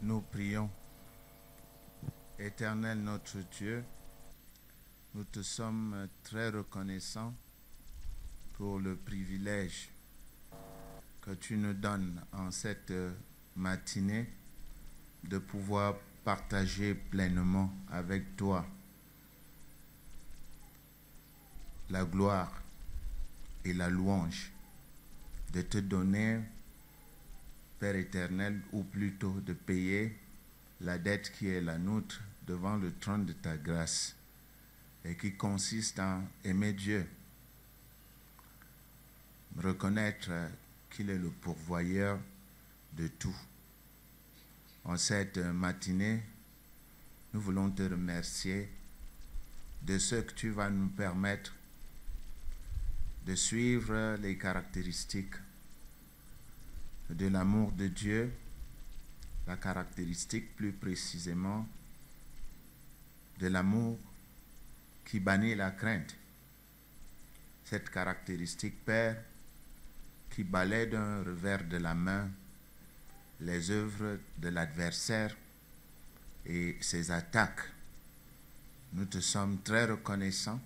Nous prions. Éternel notre Dieu, nous te sommes très reconnaissants pour le privilège que tu nous donnes en cette matinée de pouvoir partager pleinement avec toi la gloire et la louange, de te donner, Père éternel, ou plutôt de payer la dette qui est la nôtre devant le trône de ta grâce et qui consiste en aimer Dieu, reconnaître qu'il est le pourvoyeur de tout. En cette matinée, nous voulons te remercier de ce que tu vas nous permettre de suivre les caractéristiques de l'amour de Dieu, la caractéristique plus précisément de l'amour qui bannit la crainte. Cette caractéristique, Père, qui balaie d'un revers de la main les œuvres de l'adversaire et ses attaques. Nous te sommes très reconnaissants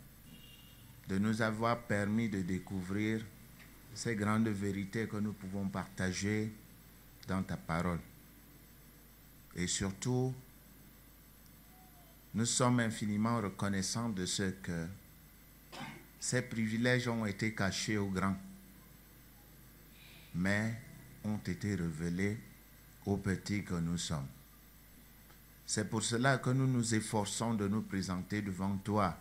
de nous avoir permis de découvrir ces grandes vérités que nous pouvons partager dans ta parole. Et surtout, nous sommes infiniment reconnaissants de ce que ces privilèges ont été cachés aux grands, mais ont été révélés aux petits que nous sommes. C'est pour cela que nous nous efforçons de nous présenter devant toi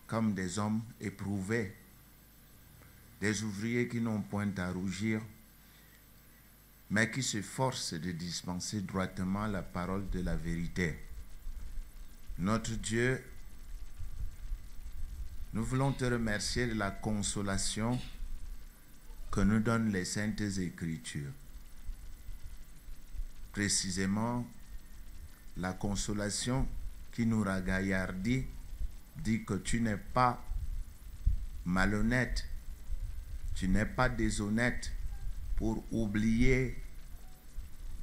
comme des hommes éprouvés, des ouvriers qui n'ont point à rougir, mais qui s'efforcent de dispenser droitement la parole de la vérité. Notre Dieu, nous voulons te remercier de la consolation que nous donnent les Saintes Écritures. Précisément, la consolation qui nous ragaillardit dit que tu n'es pas malhonnête, tu n'es pas déshonnête pour oublier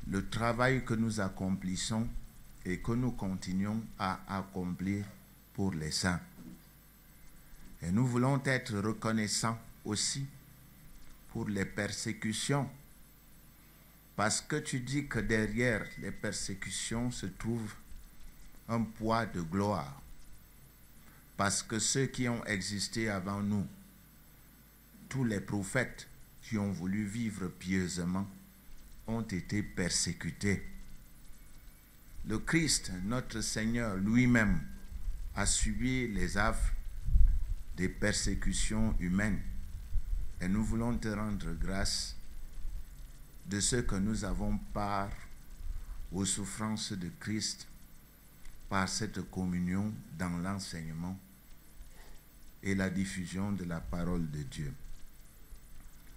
le travail que nous accomplissons et que nous continuons à accomplir pour les saints. Et nous voulons être reconnaissants aussi pour les persécutions, parce que tu dis que derrière les persécutions se trouve un poids de gloire, parce que ceux qui ont existé avant nous, tous les prophètes qui ont voulu vivre pieusement, ont été persécutés. Le Christ, notre Seigneur lui-même, a subi les affres des persécutions humaines. Et nous voulons te rendre grâce de ce que nous avons part aux souffrances de Christ par cette communion dans l'enseignement et la diffusion de la parole de Dieu.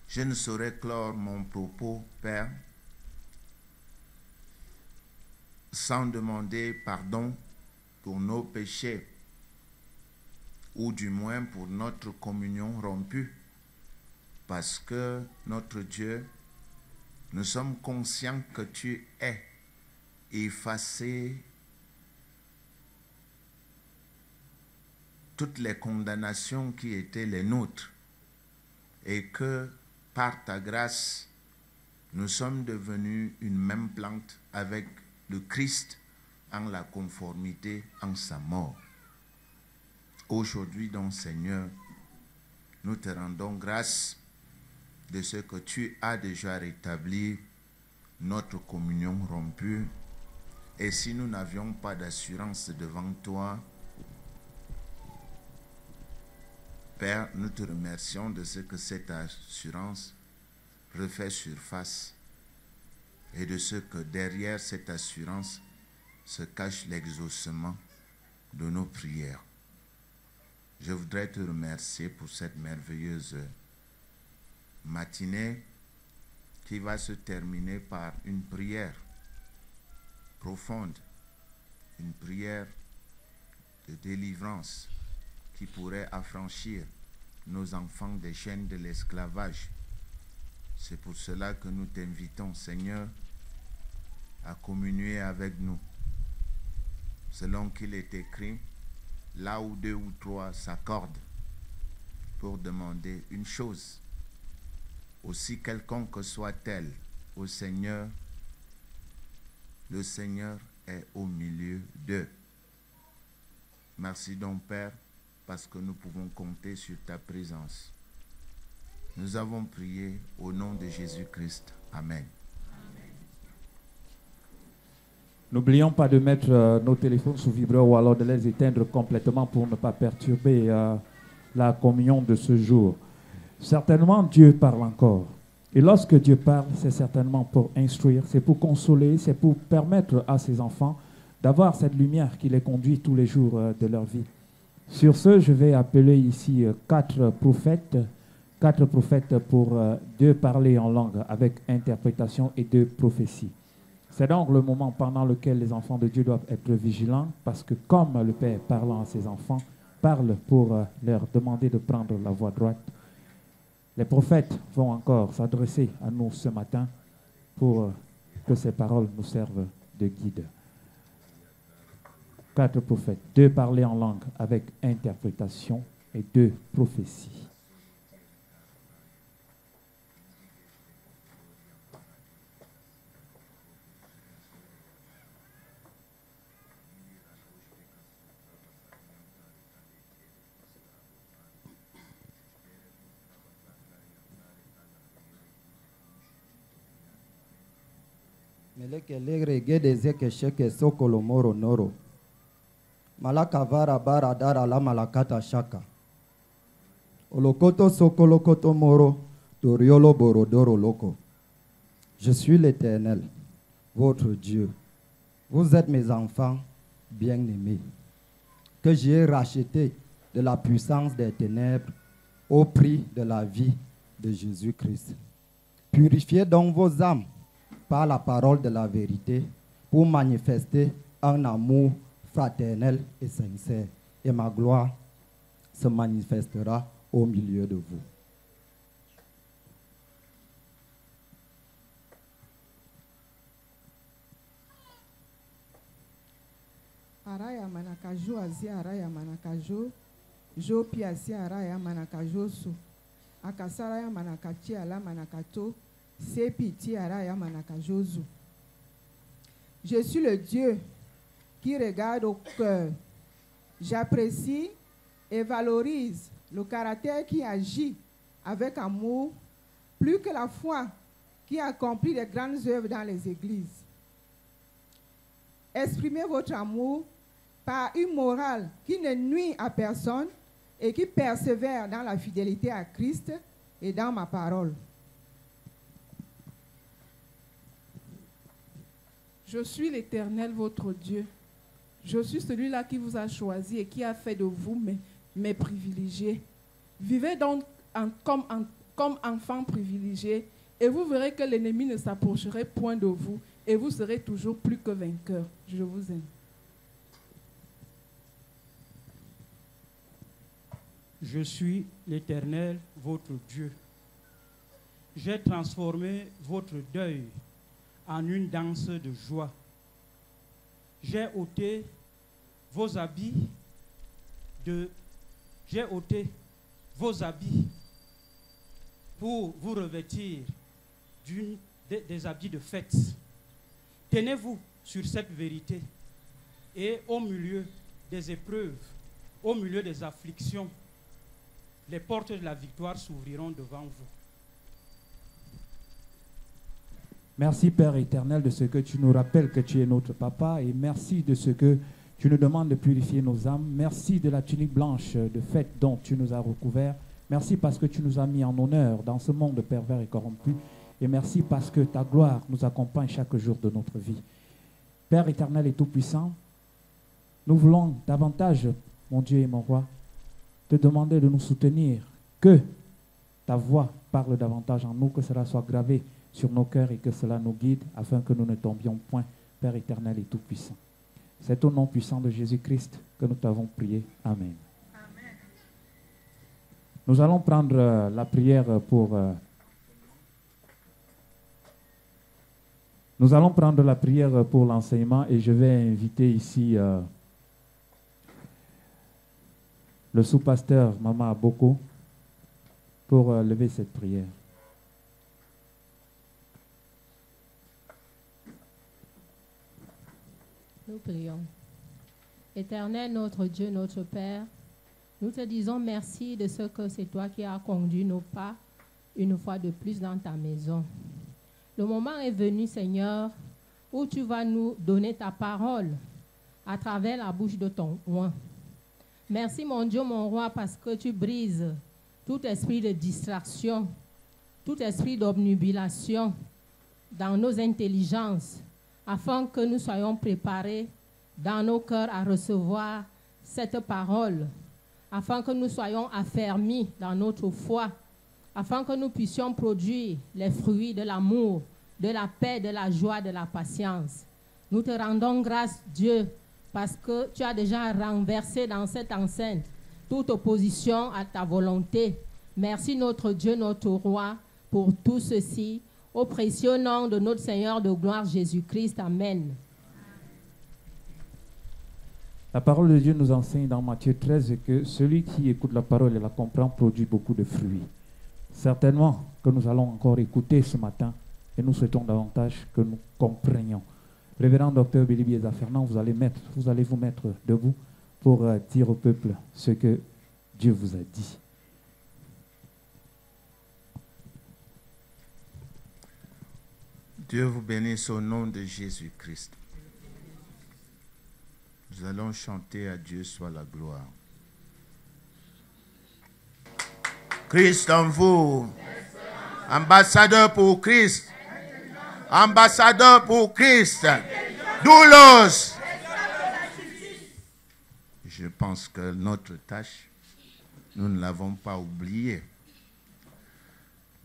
Je ne saurais clore mon propos, Père, sans demander pardon pour nos péchés, ou du moins pour notre communion rompue, parce que, notre Dieu, nous sommes conscients que tu es effacé toutes les condamnations qui étaient les nôtres, et que, par ta grâce, nous sommes devenus une même plante avec le Christ en la conformité en sa mort. Aujourd'hui donc, Seigneur, nous te rendons grâce de ce que tu as déjà rétabli notre communion rompue. Et si nous n'avions pas d'assurance devant toi, Père, nous te remercions de ce que cette assurance refait surface et de ce que derrière cette assurance se cache l'exaucement de nos prières. Je voudrais te remercier pour cette merveilleuse matinée qui va se terminer par une prière profonde, une prière de délivrance qui pourrait affranchir nos enfants des chaînes de l'esclavage. C'est pour cela que nous t'invitons, Seigneur, à communier avec nous. Selon qu'il est écrit, là où 2 ou 3 s'accordent pour demander une chose, aussi quelconque soit-elle au Seigneur, le Seigneur est au milieu d'eux. Merci donc, Père, parce que nous pouvons compter sur ta présence. Nous avons prié au nom de Jésus-Christ. Amen. N'oublions pas de mettre nos téléphones sous vibreur ou alors de les éteindre complètement pour ne pas perturber la communion de ce jour. Certainement, Dieu parle encore. Et lorsque Dieu parle, c'est certainement pour instruire, c'est pour consoler, c'est pour permettre à ses enfants d'avoir cette lumière qui les conduit tous les jours de leur vie. Sur ce, je vais appeler ici 4 prophètes pour 2 parler en langue avec interprétation et 2 prophéties. C'est donc le moment pendant lequel les enfants de Dieu doivent être vigilants parce que comme le Père parlant à ses enfants, parle pour leur demander de prendre la voie droite, les prophètes vont encore s'adresser à nous ce matin pour que ces paroles nous servent de guide. 4 prophètes, 2 parler en langue avec interprétation et 2 prophéties. Meleke legre gede zeke sheke sokolo moro noro. Malaka vara bara dara la malakata shaka. Olokoto sokolo koto moro, doriolo borodoro loko. Je suis l'Éternel, votre Dieu. Vous êtes mes enfants bien-aimés, que j'ai rachetés de la puissance des ténèbres au prix de la vie de Jésus-Christ. Purifiez donc vos âmes par la parole de la vérité pour manifester un amour fraternel et sincère. Et ma gloire se manifestera au milieu de vous. Araya manakajo azi araya manakajo jo pi azi araya manakajo su akasara ya manakachi ala manakato sepi ti araya manakajo zu. Je suis le Dieu qui regarde au cœur. J'apprécie et valorise le caractère qui agit avec amour plus que la foi qui accomplit de grandes œuvres dans les églises. Exprimez votre amour par une morale qui ne nuit à personne et qui persévère dans la fidélité à Christ et dans ma parole. Je suis l'Éternel, votre Dieu. Je suis celui-là qui vous a choisi et qui a fait de vous mes privilégiés. Vivez donc comme enfants privilégiés et vous verrez que l'ennemi ne s'approcherait point de vous et vous serez toujours plus que vainqueurs. Je vous aime. Je suis l'Éternel, votre Dieu. J'ai transformé votre deuil en une danse de joie. J'ai ôté vos habits pour vous revêtir des habits de fête. Tenez-vous sur cette vérité et au milieu des épreuves, au milieu des afflictions, les portes de la victoire s'ouvriront devant vous. Merci Père éternel de ce que tu nous rappelles que tu es notre papa et merci de ce que tu nous demandes de purifier nos âmes. Merci de la tunique blanche de fête dont tu nous as recouverts. Merci parce que tu nous as mis en honneur dans ce monde pervers et corrompu. Et merci parce que ta gloire nous accompagne chaque jour de notre vie. Père éternel et tout-puissant, nous voulons davantage, mon Dieu et mon roi, te demander de nous soutenir, que ta voix parle davantage en nous, que cela soit gravé sur nos cœurs et que cela nous guide afin que nous ne tombions point, Père éternel et tout-puissant. C'est au nom puissant de Jésus-Christ que nous t'avons prié. Amen. Amen. Nous allons prendre la prière pour Nous allons prendre la prière pour l'enseignement et je vais inviter ici le sous-pasteur Mama Aboko pour lever cette prière. Nous prions. Éternel, notre Dieu, notre Père, nous te disons merci de ce que c'est toi qui as conduit nos pas une fois de plus dans ta maison. Le moment est venu, Seigneur, où tu vas nous donner ta parole à travers la bouche de ton oint. Merci, mon Dieu, mon roi, parce que tu brises tout esprit de distraction, tout esprit d'obnubilation dans nos intelligences, afin que nous soyons préparés dans nos cœurs à recevoir cette parole, afin que nous soyons affermis dans notre foi, afin que nous puissions produire les fruits de l'amour, de la paix, de la joie, de la patience. Nous te rendons grâce, Dieu, parce que tu as déjà renversé dans cette enceinte toute opposition à ta volonté. Merci notre Dieu, notre roi, pour tout ceci, au précieux nom de notre Seigneur de gloire Jésus-Christ. Amen. La parole de Dieu nous enseigne dans Matthieu 13 que celui qui écoute la parole et la comprend produit beaucoup de fruits. Certainement que nous allons encore écouter ce matin et nous souhaitons davantage que nous comprenions. Révérend Docteur Bélibier Fernand, vous allez vous mettre debout pour dire au peuple ce que Dieu vous a dit. Dieu vous bénisse au nom de Jésus-Christ. Nous allons chanter à Dieu soit la gloire. Christ en vous, ambassadeur pour Christ, ambassadeur pour Christ, doulos. Je pense que notre tâche, nous ne l'avons pas oubliée.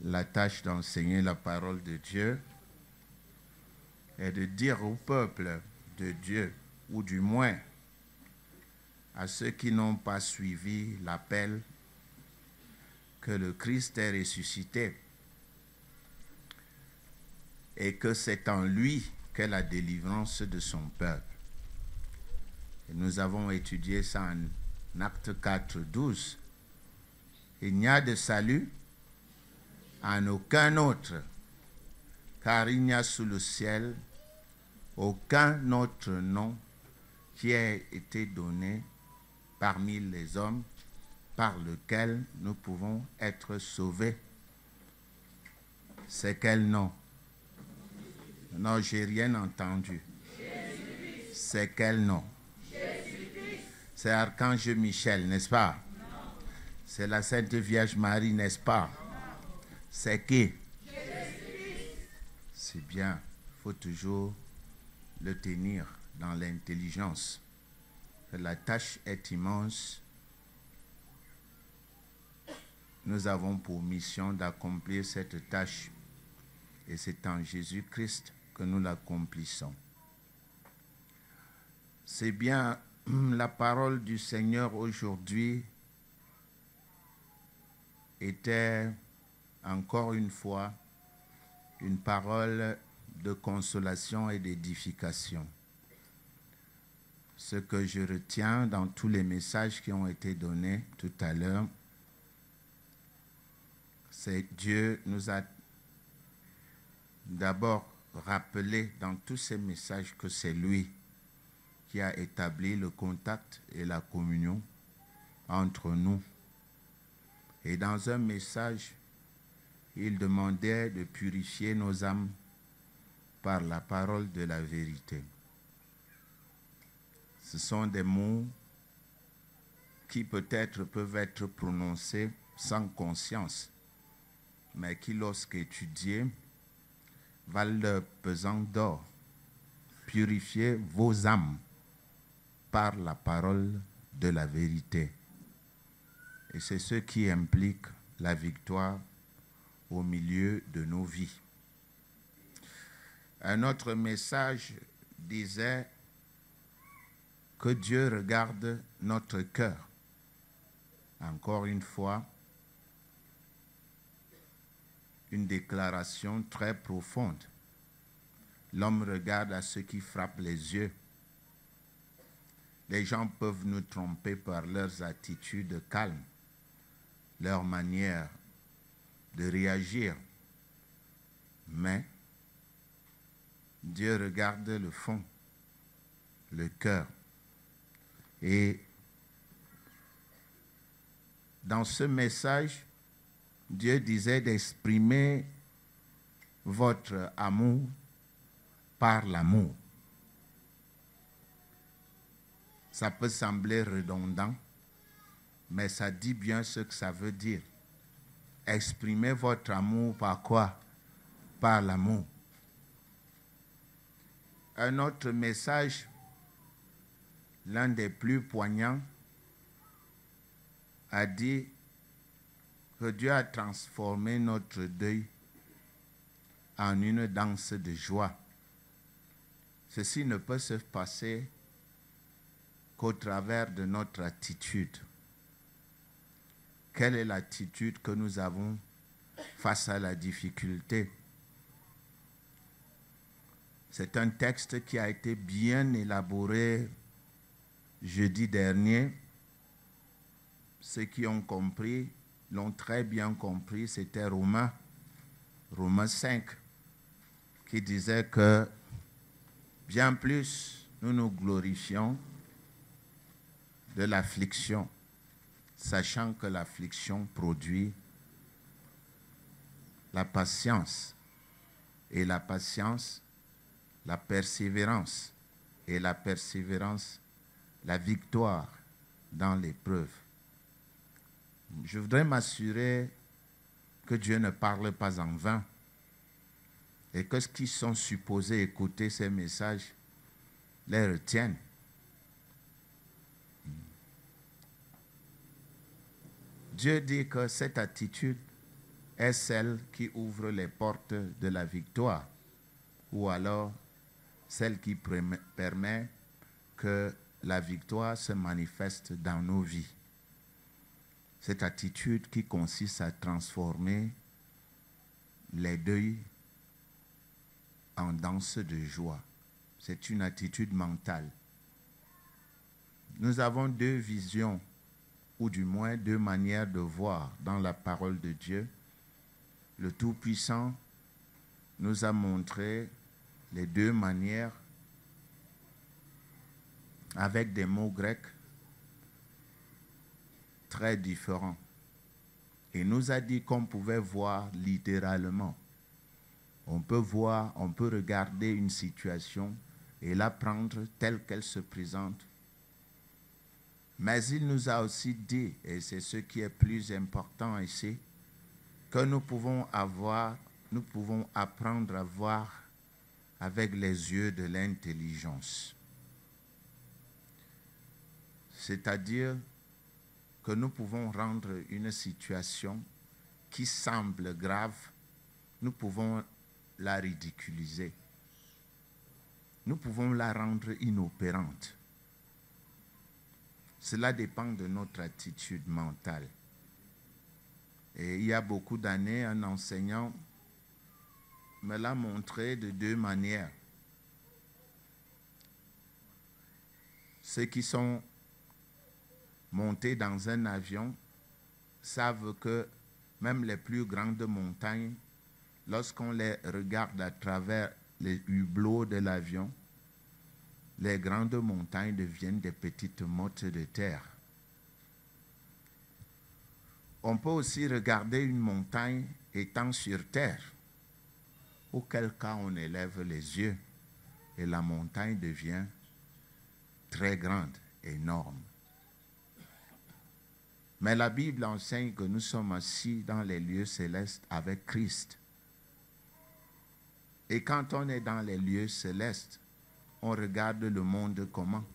La tâche d'enseigner la parole de Dieu est de dire au peuple de Dieu, ou du moins à ceux qui n'ont pas suivi l'appel, que le Christ est ressuscité et que c'est en lui qu'est la délivrance de son peuple. Et nous avons étudié ça en Acte 4, 12. Il n'y a de salut en aucun autre, car il n'y a sous le ciel aucun autre nom qui ait été donné parmi les hommes par lequel nous pouvons être sauvés. C'est quel nom? Non, j'ai rien entendu. C'est quel nom? C'est Archange Michel, n'est-ce pas? C'est la Sainte Vierge Marie, n'est-ce pas? C'est qui? C'est bien, il faut toujours le tenir dans l'intelligence. La tâche est immense. Nous avons pour mission d'accomplir cette tâche et c'est en Jésus-Christ que nous l'accomplissons. C'est bien la parole du Seigneur aujourd'hui était encore une fois une parole de consolation et d'édification. Ce que je retiens dans tous les messages qui ont été donnés tout à l'heure, c'est Dieu nous a d'abord rappelé dans tous ces messages que c'est lui qui a établi le contact et la communion entre nous. Et dans un message, il demandait de purifier nos âmes par la parole de la vérité. Ce sont des mots qui peut-être peuvent être prononcés sans conscience, mais qui, lorsqu'étudiés, valent le pesant d'or. Purifiez vos âmes par la parole de la vérité. Et c'est ce qui implique la victoire au milieu de nos vies. Un autre message disait que Dieu regarde notre cœur. Encore une fois, une déclaration très profonde. L'homme regarde à ce qui frappe les yeux. Les gens peuvent nous tromper par leurs attitudes calmes, leur manière de réagir. Mais Dieu regarde le fond, le cœur. Et dans ce message, Dieu disait d'exprimer votre amour par l'amour. Ça peut sembler redondant, mais ça dit bien ce que ça veut dire. Exprimez votre amour par quoi? Par l'amour. Un autre message, l'un des plus poignants, a dit que Dieu a transformé notre deuil en une danse de joie. Ceci ne peut se passer qu'au travers de notre attitude. Quelle est l'attitude que nous avons face à la difficulté? C'est un texte qui a été bien élaboré jeudi dernier. Ceux qui ont compris l'ont très bien compris. C'était Romains 5 qui disait que bien plus nous nous glorifions de l'affliction, sachant que l'affliction produit la patience, et la patience, la persévérance, et la persévérance, la victoire dans l'épreuve. Je voudrais m'assurer que Dieu ne parle pas en vain et que ceux qui sont supposés écouter ces messages les retiennent. Dieu dit que cette attitude est celle qui ouvre les portes de la victoire, ou alors celle qui permet que la victoire se manifeste dans nos vies. Cette attitude qui consiste à transformer les deuils en danse de joie. C'est une attitude mentale. Nous avons deux visions, ou du moins deux manières de voir dans la parole de Dieu. Le Tout-Puissant nous a montré les deux manières avec des mots grecs très différents. Et nous a dit qu'on pouvait voir littéralement. On peut voir, on peut regarder une situation et la prendre telle qu'elle se présente. Mais il nous a aussi dit, et c'est ce qui est plus important ici, que nous pouvons apprendre à voir avec les yeux de l'intelligence. C'est-à-dire que nous pouvons rendre une situation qui semble grave, nous pouvons la ridiculiser. Nous pouvons la rendre inopérante. Cela dépend de notre attitude mentale. Et il y a beaucoup d'années, un enseignant me l'a montré de deux manières. Ceux qui sont montés dans un avion savent que même les plus grandes montagnes, lorsqu'on les regarde à travers les hublots de l'avion, les grandes montagnes deviennent des petites mottes de terre. On peut aussi regarder une montagne étant sur terre, auquel cas on élève les yeux et la montagne devient très grande, énorme. Mais la Bible enseigne que nous sommes assis dans les lieux célestes avec Christ. Et quand on est dans les lieux célestes, on regarde le monde comment?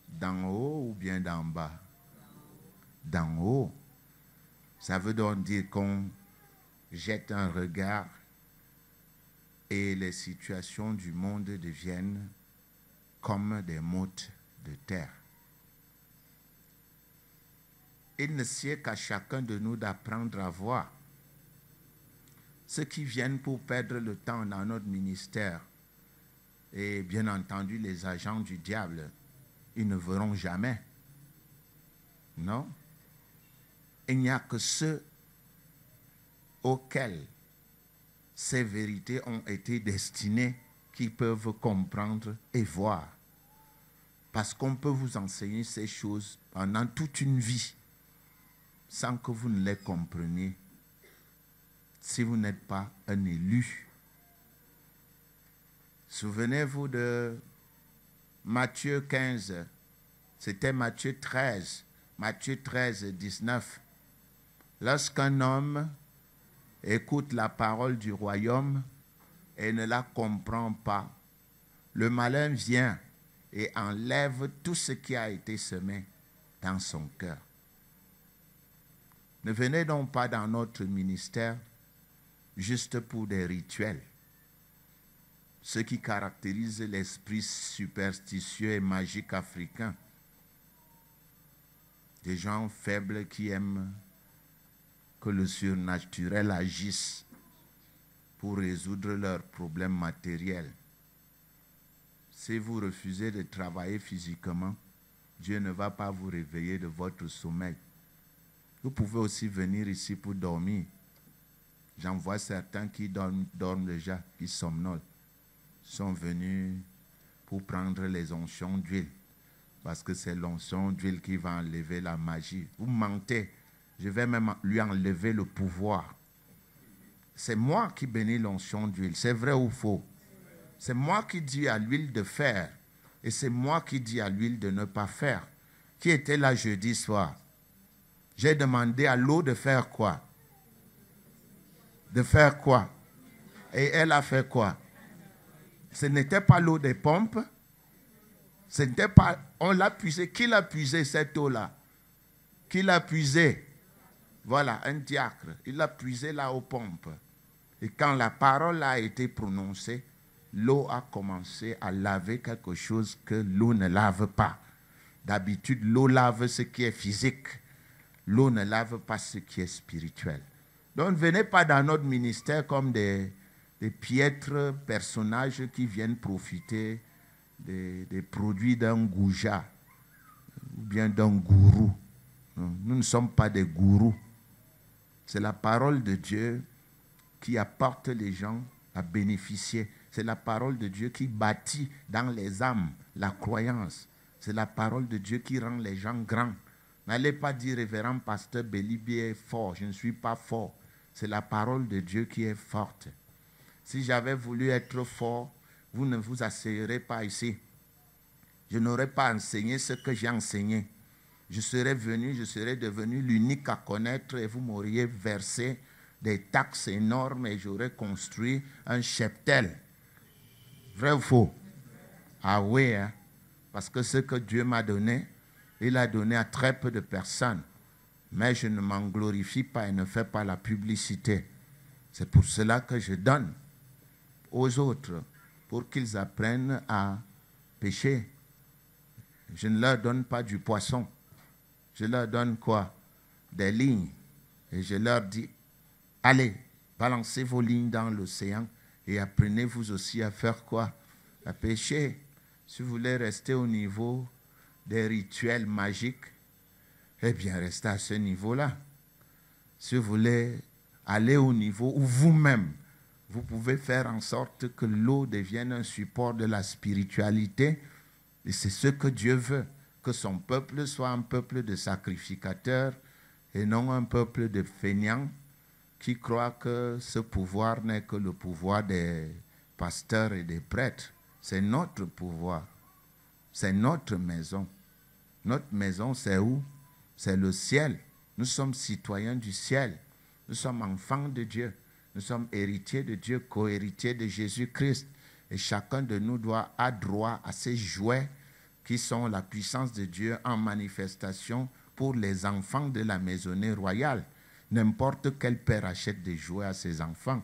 D'en haut ou bien d'en bas? D'en haut. Ça veut donc dire qu'on jette un regard et les situations du monde deviennent comme des mottes de terre. Il ne sied qu'à chacun de nous d'apprendre à voir ceux qui viennent pour perdre le temps dans notre ministère, et bien entendu les agents du diable, ils ne verront jamais. Non? Il n'y a que ceux auxquels ces vérités ont été destinées qui peuvent comprendre et voir. Parce qu'on peut vous enseigner ces choses pendant toute une vie sans que vous ne les compreniez si vous n'êtes pas un élu. Souvenez-vous de Matthieu 15, c'était Matthieu 13, 19. Lorsqu'un homme écoute la parole du royaume et ne la comprend pas, le malin vient et enlève tout ce qui a été semé dans son cœur. Ne venez donc pas dans notre ministère juste pour des rituels, ce qui caractérise l'esprit superstitieux et magique africain. Des gens faibles qui aiment que le surnaturel agisse pour résoudre leurs problèmes matériels. Si vous refusez de travailler physiquement, Dieu ne va pas vous réveiller de votre sommeil. Vous pouvez aussi venir ici pour dormir. J'en vois certains qui dorment déjà, qui somnolent. Ils sont venus pour prendre les onction d'huile. Parce que c'est l'onction d'huile qui va enlever la magie. Vous mentez. Je vais même lui enlever le pouvoir. C'est moi qui bénis l'onction d'huile. C'est vrai ou faux? C'est moi qui dis à l'huile de faire. Et c'est moi qui dis à l'huile de ne pas faire. Qui était là jeudi soir? J'ai demandé à l'eau de faire quoi? De faire quoi? Et elle a fait quoi? Ce n'était pas l'eau des pompes. Ce n'était pas... On l'a puisé. Qui l'a puisé cette eau-là? Qui l'a puisé? Voilà, un diacre. Il l'a puisé là aux pompes. Et quand la parole a été prononcée, l'eau a commencé à laver quelque chose que l'eau ne lave pas. D'habitude, l'eau lave ce qui est physique. L'eau ne lave pas ce qui est spirituel. Donc, ne venez pas dans notre ministère comme des piètres personnages qui viennent profiter des produits d'un goujat ou bien d'un gourou. Non, nous ne sommes pas des gourous. C'est la parole de Dieu qui apporte les gens à bénéficier. C'est la parole de Dieu qui bâtit dans les âmes la croyance. C'est la parole de Dieu qui rend les gens grands. N'allez pas dire, révérend pasteur Bélibi est fort. Je ne suis pas fort. C'est la parole de Dieu qui est forte. Si j'avais voulu être fort, vous ne vous asseyerez pas ici. Je n'aurais pas enseigné ce que j'ai enseigné. Je serais devenu l'unique à connaître et vous m'auriez versé des taxes énormes et j'aurais construit un cheptel. Vrai ou faux? Ah oui, hein? Parce que ce que Dieu m'a donné, il a donné à très peu de personnes. Mais je ne m'en glorifie pas et ne fais pas la publicité. C'est pour cela que je donne aux autres pour qu'ils apprennent à pêcher. Je ne leur donne pas du poisson. Je leur donne quoi? Des lignes. Et je leur dis, allez, balancez vos lignes dans l'océan et apprenez vous aussi à faire quoi? À pêcher. Si vous voulez rester au niveau des rituels magiques, eh bien, restez à ce niveau-là. Si vous voulez aller au niveau où vous-même, vous pouvez faire en sorte que l'eau devienne un support de la spiritualité, et c'est ce que Dieu veut, que son peuple soit un peuple de sacrificateurs et non un peuple de feignants qui croient que ce pouvoir n'est que le pouvoir des pasteurs et des prêtres. C'est notre pouvoir, c'est notre maison. Notre maison, c'est où? C'est le ciel. Nous sommes citoyens du ciel. Nous sommes enfants de Dieu. Nous sommes héritiers de Dieu, co-héritiers de Jésus-Christ. Et chacun de nous a droit à ces jouets qui sont la puissance de Dieu en manifestation pour les enfants de la maisonnée royale. N'importe quel père achète des jouets à ses enfants.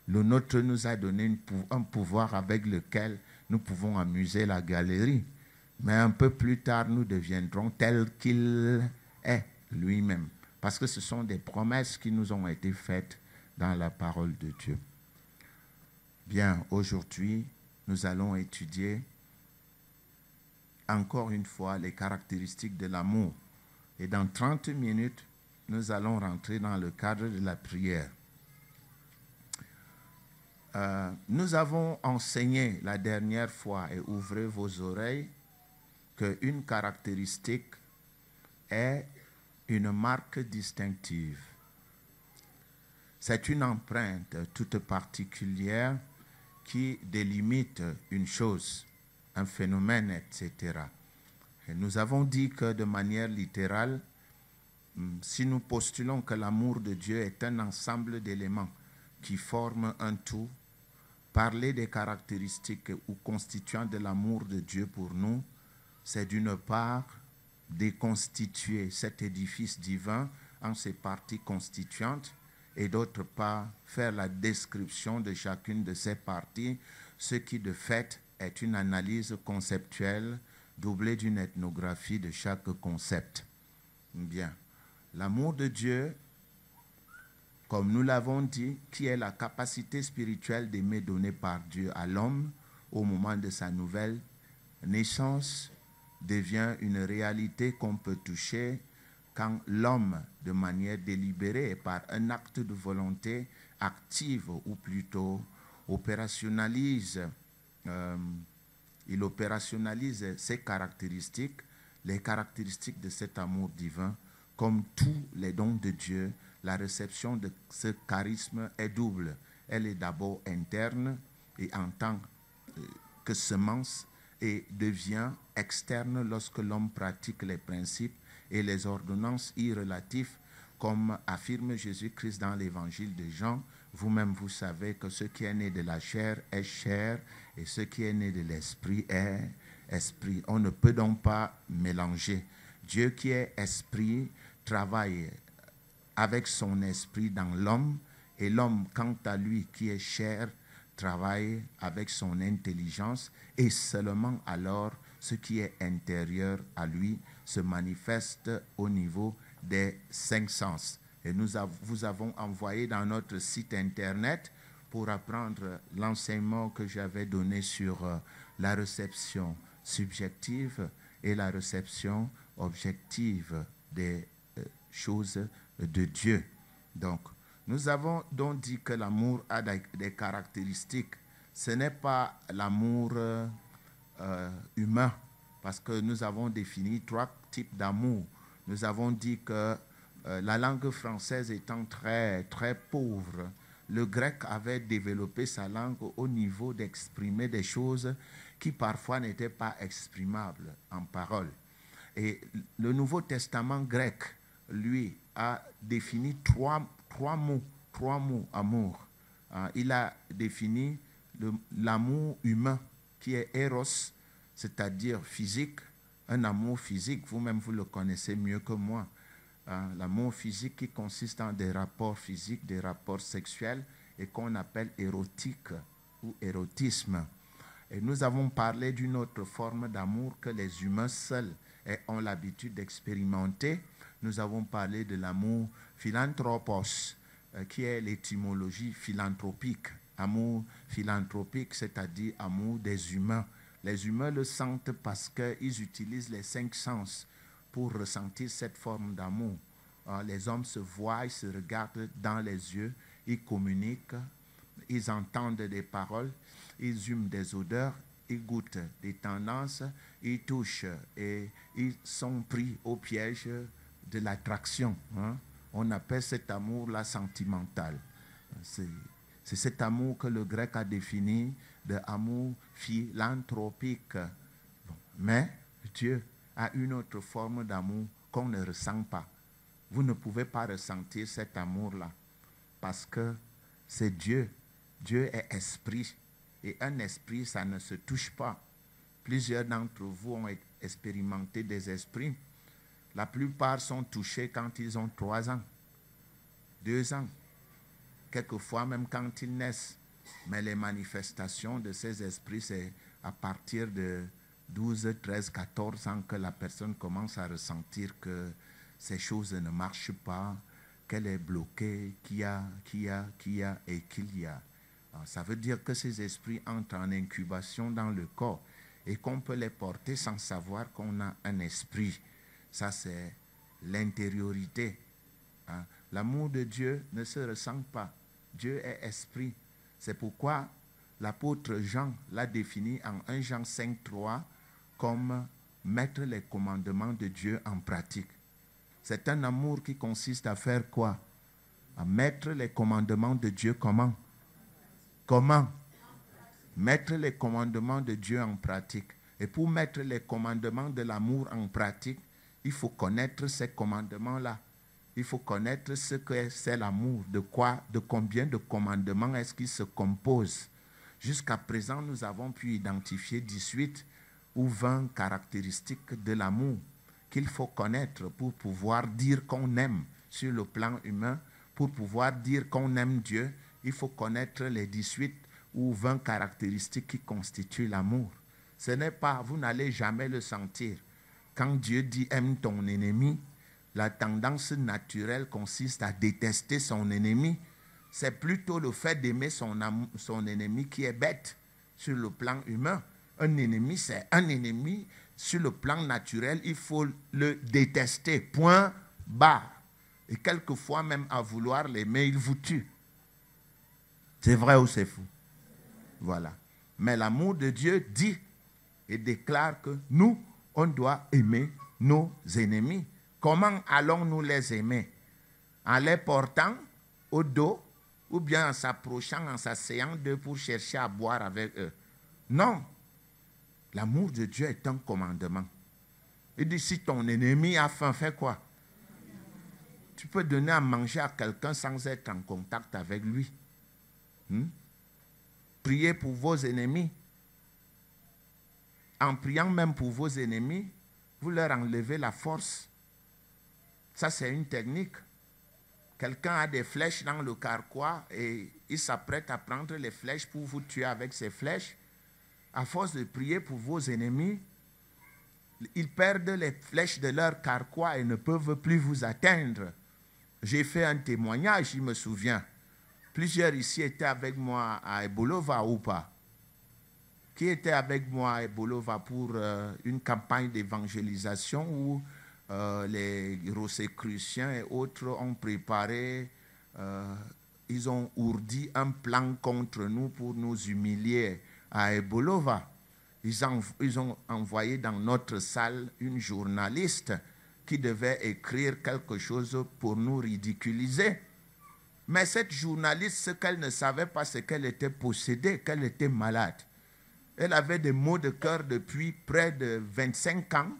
Le nôtre nous a donné un pouvoir avec lequel nous pouvons amuser la galerie. Mais un peu plus tard, nous deviendrons tels qu'il est lui-même. Parce que ce sont des promesses qui nous ont été faites dans la parole de Dieu. Bien, aujourd'hui, nous allons étudier encore une fois les caractéristiques de l'amour. Et dans 30 minutes, nous allons rentrer dans le cadre de la prière. Nous avons enseigné la dernière fois, et ouvrez vos oreilles, qu'une caractéristique est une marque distinctive. C'est une empreinte toute particulière qui délimite une chose, un phénomène, etc. Et nous avons dit que de manière littérale, si nous postulons que l'amour de Dieu est un ensemble d'éléments qui forment un tout, parler des caractéristiques ou constituants de l'amour de Dieu pour nous, c'est d'une part déconstituer cet édifice divin en ses parties constituantes et d'autre part faire la description de chacune de ces parties, ce qui de fait est une analyse conceptuelle doublée d'une ethnographie de chaque concept. Bien, l'amour de Dieu, comme nous l'avons dit, qui est la capacité spirituelle d'aimer donnée par Dieu à l'homme au moment de sa nouvelle naissance, devient une réalité qu'on peut toucher quand l'homme, de manière délibérée et par un acte de volonté active, ou plutôt opérationnalise ses caractéristiques, les caractéristiques de cet amour divin. Comme tous les dons de Dieu, la réception de ce charisme est double. Elle est d'abord interne et en tant que semence et devient externe lorsque l'homme pratique les principes et les ordonnances y relatifs, comme affirme Jésus-Christ dans l'évangile de Jean. Vous-même, vous savez que ce qui est né de la chair est chair et ce qui est né de l'esprit est esprit. On ne peut donc pas mélanger. Dieu qui est esprit travaille avec son esprit dans l'homme et l'homme, quant à lui, qui est chair, travaille avec son intelligence et seulement alors ce qui est intérieur à lui se manifeste au niveau des 5 sens. Et vous avons envoyé dans notre site internet pour apprendre l'enseignement que j'avais donné sur la réception subjective et la réception objective des choses de Dieu. Donc, nous avons donc dit que l'amour a des caractéristiques. Ce n'est pas l'amour humain, parce que nous avons défini 3 types d'amour. Nous avons dit que la langue française étant très, très pauvre, le grec avait développé sa langue au niveau d'exprimer des choses qui parfois n'étaient pas exprimables en parole. Et le Nouveau Testament grec, lui, a défini trois mots amour. Il a défini l'amour humain qui est eros, c'est-à-dire physique, un amour physique. Vous-même, vous le connaissez mieux que moi. L'amour physique qui consiste en des rapports physiques, des rapports sexuels et qu'on appelle érotique ou érotisme. Et nous avons parlé d'une autre forme d'amour que les humains seuls ont l'habitude d'expérimenter. Nous avons parlé de l'amour philanthropos, qui est l'étymologie philanthropique. Amour philanthropique, c'est-à-dire amour des humains. Les humains le sentent parce qu'ils utilisent les 5 sens pour ressentir cette forme d'amour. Les hommes se voient, ils se regardent dans les yeux, ils communiquent, ils entendent des paroles, ils hument des odeurs, ils goûtent des tendances, ils touchent et ils sont pris au piège de l'attraction. On appelle cet amour-là sentimental. C'est cet amour que le grec a défini de amour philanthropique. Mais Dieu a une autre forme d'amour qu'on ne ressent pas. Vous ne pouvez pas ressentir cet amour-là parce que c'est Dieu. Dieu est esprit. Et un esprit, ça ne se touche pas. Plusieurs d'entre vous ont expérimenté des esprits. La plupart sont touchés quand ils ont 3 ans, 2 ans, quelquefois même quand ils naissent. Mais les manifestations de ces esprits, c'est à partir de 12, 13, 14 ans que la personne commence à ressentir que ces choses ne marchent pas, qu'elle est bloquée, qu'il y a et qu'il y a. Alors, ça veut dire que ces esprits entrent en incubation dans le corps et qu'on peut les porter sans savoir qu'on a un esprit. Ça, c'est l'intériorité. Hein? L'amour de Dieu ne se ressent pas. Dieu est esprit. C'est pourquoi l'apôtre Jean l'a défini en 1 Jean 5,3 comme mettre les commandements de Dieu en pratique. C'est un amour qui consiste à faire quoi? À mettre les commandements de Dieu comment? Comment? Mettre les commandements de Dieu en pratique. Et pour mettre les commandements de l'amour en pratique, il faut connaître ces commandements-là. Il faut connaître ce que c'est l'amour, de quoi, de combien de commandements est-ce qu'il se compose. Jusqu'à présent, nous avons pu identifier 18 ou 20 caractéristiques de l'amour qu'il faut connaître pour pouvoir dire qu'on aime sur le plan humain. Pour pouvoir dire qu'on aime Dieu, il faut connaître les 18 ou 20 caractéristiques qui constituent l'amour. Ce n'est pas, vous n'allez jamais le sentir. Quand Dieu dit « aime ton ennemi », la tendance naturelle consiste à détester son ennemi. C'est plutôt le fait d'aimer son ennemi qui est bête sur le plan humain. Un ennemi, c'est un ennemi. Sur le plan naturel, il faut le détester. Point barre. Et quelquefois, même à vouloir l'aimer, il vous tue. C'est vrai ou c'est fou? Voilà. Mais l'amour de Dieu dit et déclare que nous, on doit aimer nos ennemis. Comment allons-nous les aimer? En les portant au dos ou bien en s'approchant, en s'asseyant d'eux pour chercher à boire avec eux? Non. L'amour de Dieu est un commandement. Il dit, si ton ennemi a faim, fais quoi? Tu peux donner à manger à quelqu'un sans être en contact avec lui. Priez pour vos ennemis. En priant même pour vos ennemis, vous leur enlevez la force. Ça, c'est une technique. Quelqu'un a des flèches dans le carquois et il s'apprête à prendre les flèches pour vous tuer avec ces flèches. À force de prier pour vos ennemis, ils perdent les flèches de leur carquois et ne peuvent plus vous atteindre. J'ai fait un témoignage, je me souviens. Plusieurs ici étaient avec moi à Ebolova ou pas? Qui était avec moi à Ebolova pour une campagne d'évangélisation où les Rosicruciens et autres ont préparé, ils ont ourdi un plan contre nous pour nous humilier à Ebolova. Ils ont envoyé dans notre salle une journaliste qui devait écrire quelque chose pour nous ridiculiser. Mais cette journaliste, ce qu'elle ne savait pas, c'est qu'elle était possédée, qu'elle était malade. Elle avait des maux de cœur depuis près de 25 ans.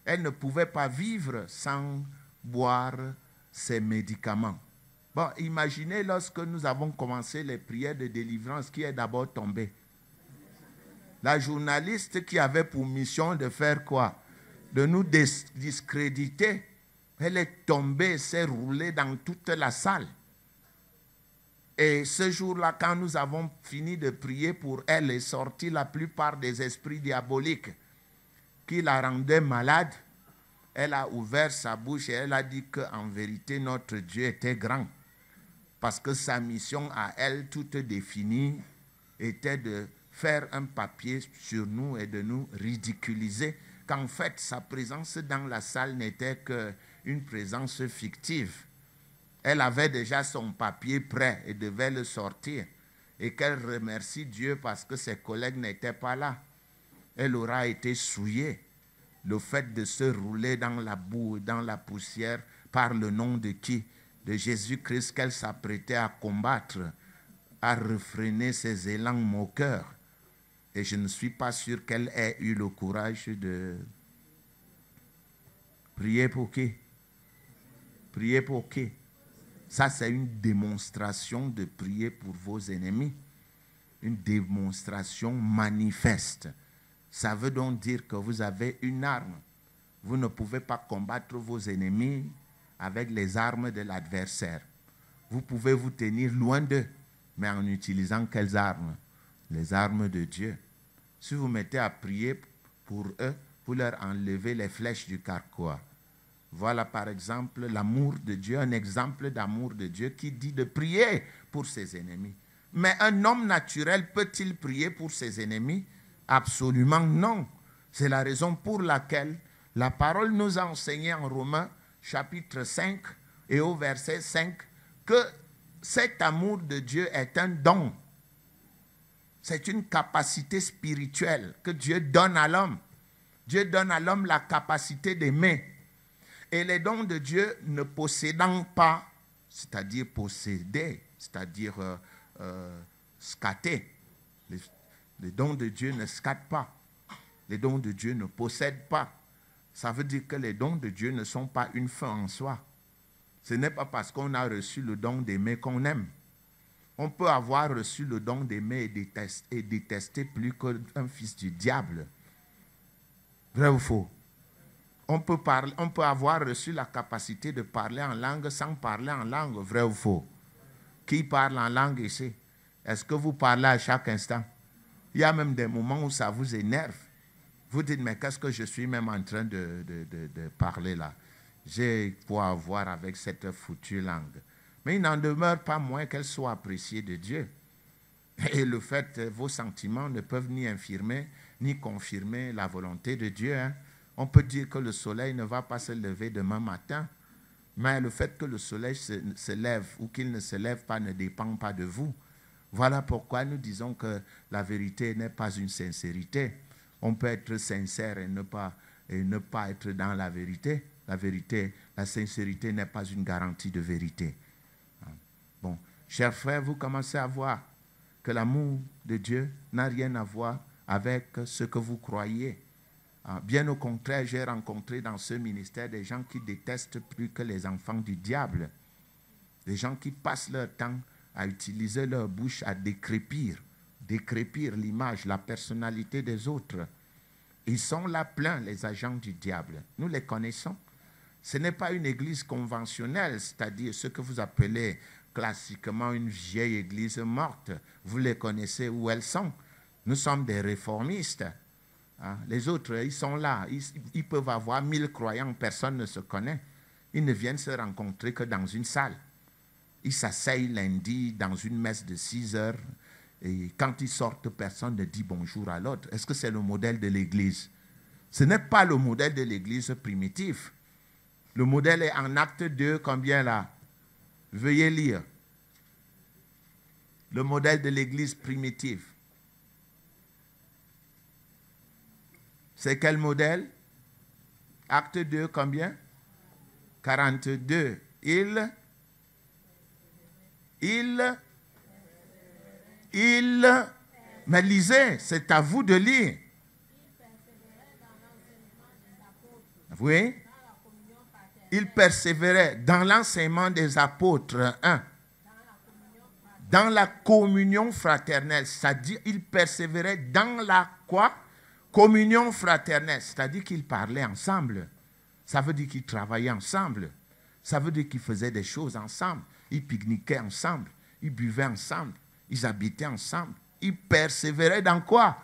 Elle ne pouvait pas vivre sans boire ses médicaments. Bon, imaginez lorsque nous avons commencé les prières de délivrance, qui est d'abord tombée. La journaliste qui avait pour mission de faire quoi? De nous discréditer. Elle est tombée, s'est roulée dans toute la salle. Et ce jour-là, quand nous avons fini de prier pour elle, est sorti la plupart des esprits diaboliques qui la rendaient malade. Elle a ouvert sa bouche et elle a dit qu'en vérité, notre Dieu était grand. Parce que sa mission à elle, toute définie, était de faire un papier sur nous et de nous ridiculiser. Qu'en fait, sa présence dans la salle n'était qu'une présence fictive. Elle avait déjà son papier prêt et devait le sortir. Et qu'elle remercie Dieu parce que ses collègues n'étaient pas là. Elle aura été souillée. Le fait de se rouler dans la boue, dans la poussière, par le nom de qui? De Jésus-Christ qu'elle s'apprêtait à combattre, à refréner ses élans moqueurs. Et je ne suis pas sûr qu'elle ait eu le courage de prier pour qui? Prier pour qui? Ça, c'est une démonstration de prier pour vos ennemis. Une démonstration manifeste. Ça veut donc dire que vous avez une arme. Vous ne pouvez pas combattre vos ennemis avec les armes de l'adversaire. Vous pouvez vous tenir loin d'eux, mais en utilisant quelles armes? Les armes de Dieu. Si vous mettez à prier pour eux, vous leur enlevez les flèches du carquois. Voilà par exemple l'amour de Dieu, un exemple d'amour de Dieu qui dit de prier pour ses ennemis. Mais un homme naturel peut-il prier pour ses ennemis? Absolument non. C'est la raison pour laquelle la parole nous a enseigné en Romains chapitre 5 et au verset 5 que cet amour de Dieu est un don. C'est une capacité spirituelle que Dieu donne à l'homme. Dieu donne à l'homme la capacité d'aimer. Et les dons de Dieu ne possédant pas, c'est-à-dire posséder, c'est-à-dire scatter. Les dons de Dieu ne scattent pas. Les dons de Dieu ne possèdent pas. Ça veut dire que les dons de Dieu ne sont pas une fin en soi. Ce n'est pas parce qu'on a reçu le don d'aimer qu'on aime. On peut avoir reçu le don d'aimer et détester plus qu'un fils du diable. Vrai ou faux? On peut avoir reçu la capacité de parler en langue sans parler en langue. Vrai ou faux? Qui parle en langue ici? Est-ce que vous parlez à chaque instant? Il y a même des moments où ça vous énerve. Vous dites, mais qu'est-ce que je suis même en train de parler là? J'ai quoi à voir avec cette foutue langue. Mais il n'en demeure pas moins qu'elle soit appréciée de Dieu. Et le fait, vos sentiments ne peuvent ni infirmer, ni confirmer la volonté de Dieu. Hein. On peut dire que le soleil ne va pas se lever demain matin, mais le fait que le soleil se lève ou qu'il ne se lève pas ne dépend pas de vous. Voilà pourquoi nous disons que la vérité n'est pas une sincérité. On peut être sincère et ne pas être dans la vérité. La vérité, la sincérité n'est pas une garantie de vérité. Bon, chers frères, vous commencez à voir que l'amour de Dieu n'a rien à voir avec ce que vous croyez. Bien au contraire, j'ai rencontré dans ce ministère des gens qui détestent plus que les enfants du diable. Des gens qui passent leur temps à utiliser leur bouche à décrépir l'image, la personnalité des autres. Ils sont là pleins, les agents du diable. Nous les connaissons. Ce n'est pas une église conventionnelle, c'est-à-dire ce que vous appelez classiquement une vieille église morte. Vous les connaissez où elles sont. Nous sommes des réformistes. Les autres, ils sont là. Ils peuvent avoir 1000 croyants, personne ne se connaît. Ils ne viennent se rencontrer que dans une salle. Ils s'asseyent lundi dans une messe de 6 heures. Et quand ils sortent, personne ne dit bonjour à l'autre. Est-ce que c'est le modèle de l'église? Ce n'est pas le modèle de l'église primitive. Le modèle est en acte 2, combien là? Veuillez lire. Le modèle de l'église primitive. C'est quel modèle? Acte 2, combien? 42. Mais lisez, c'est à vous de lire. Oui. Il persévérait dans l'enseignement des apôtres. Dans la communion fraternelle. C'est-à-dire, il persévérait dans la quoi? Communion fraternelle. C'est-à-dire qu'ils parlaient ensemble. Ça veut dire qu'ils travaillaient ensemble. Ça veut dire qu'ils faisaient des choses ensemble. Ils pique-niquaient ensemble. Ils buvaient ensemble. Ils habitaient ensemble. Ils persévéraient dans quoi?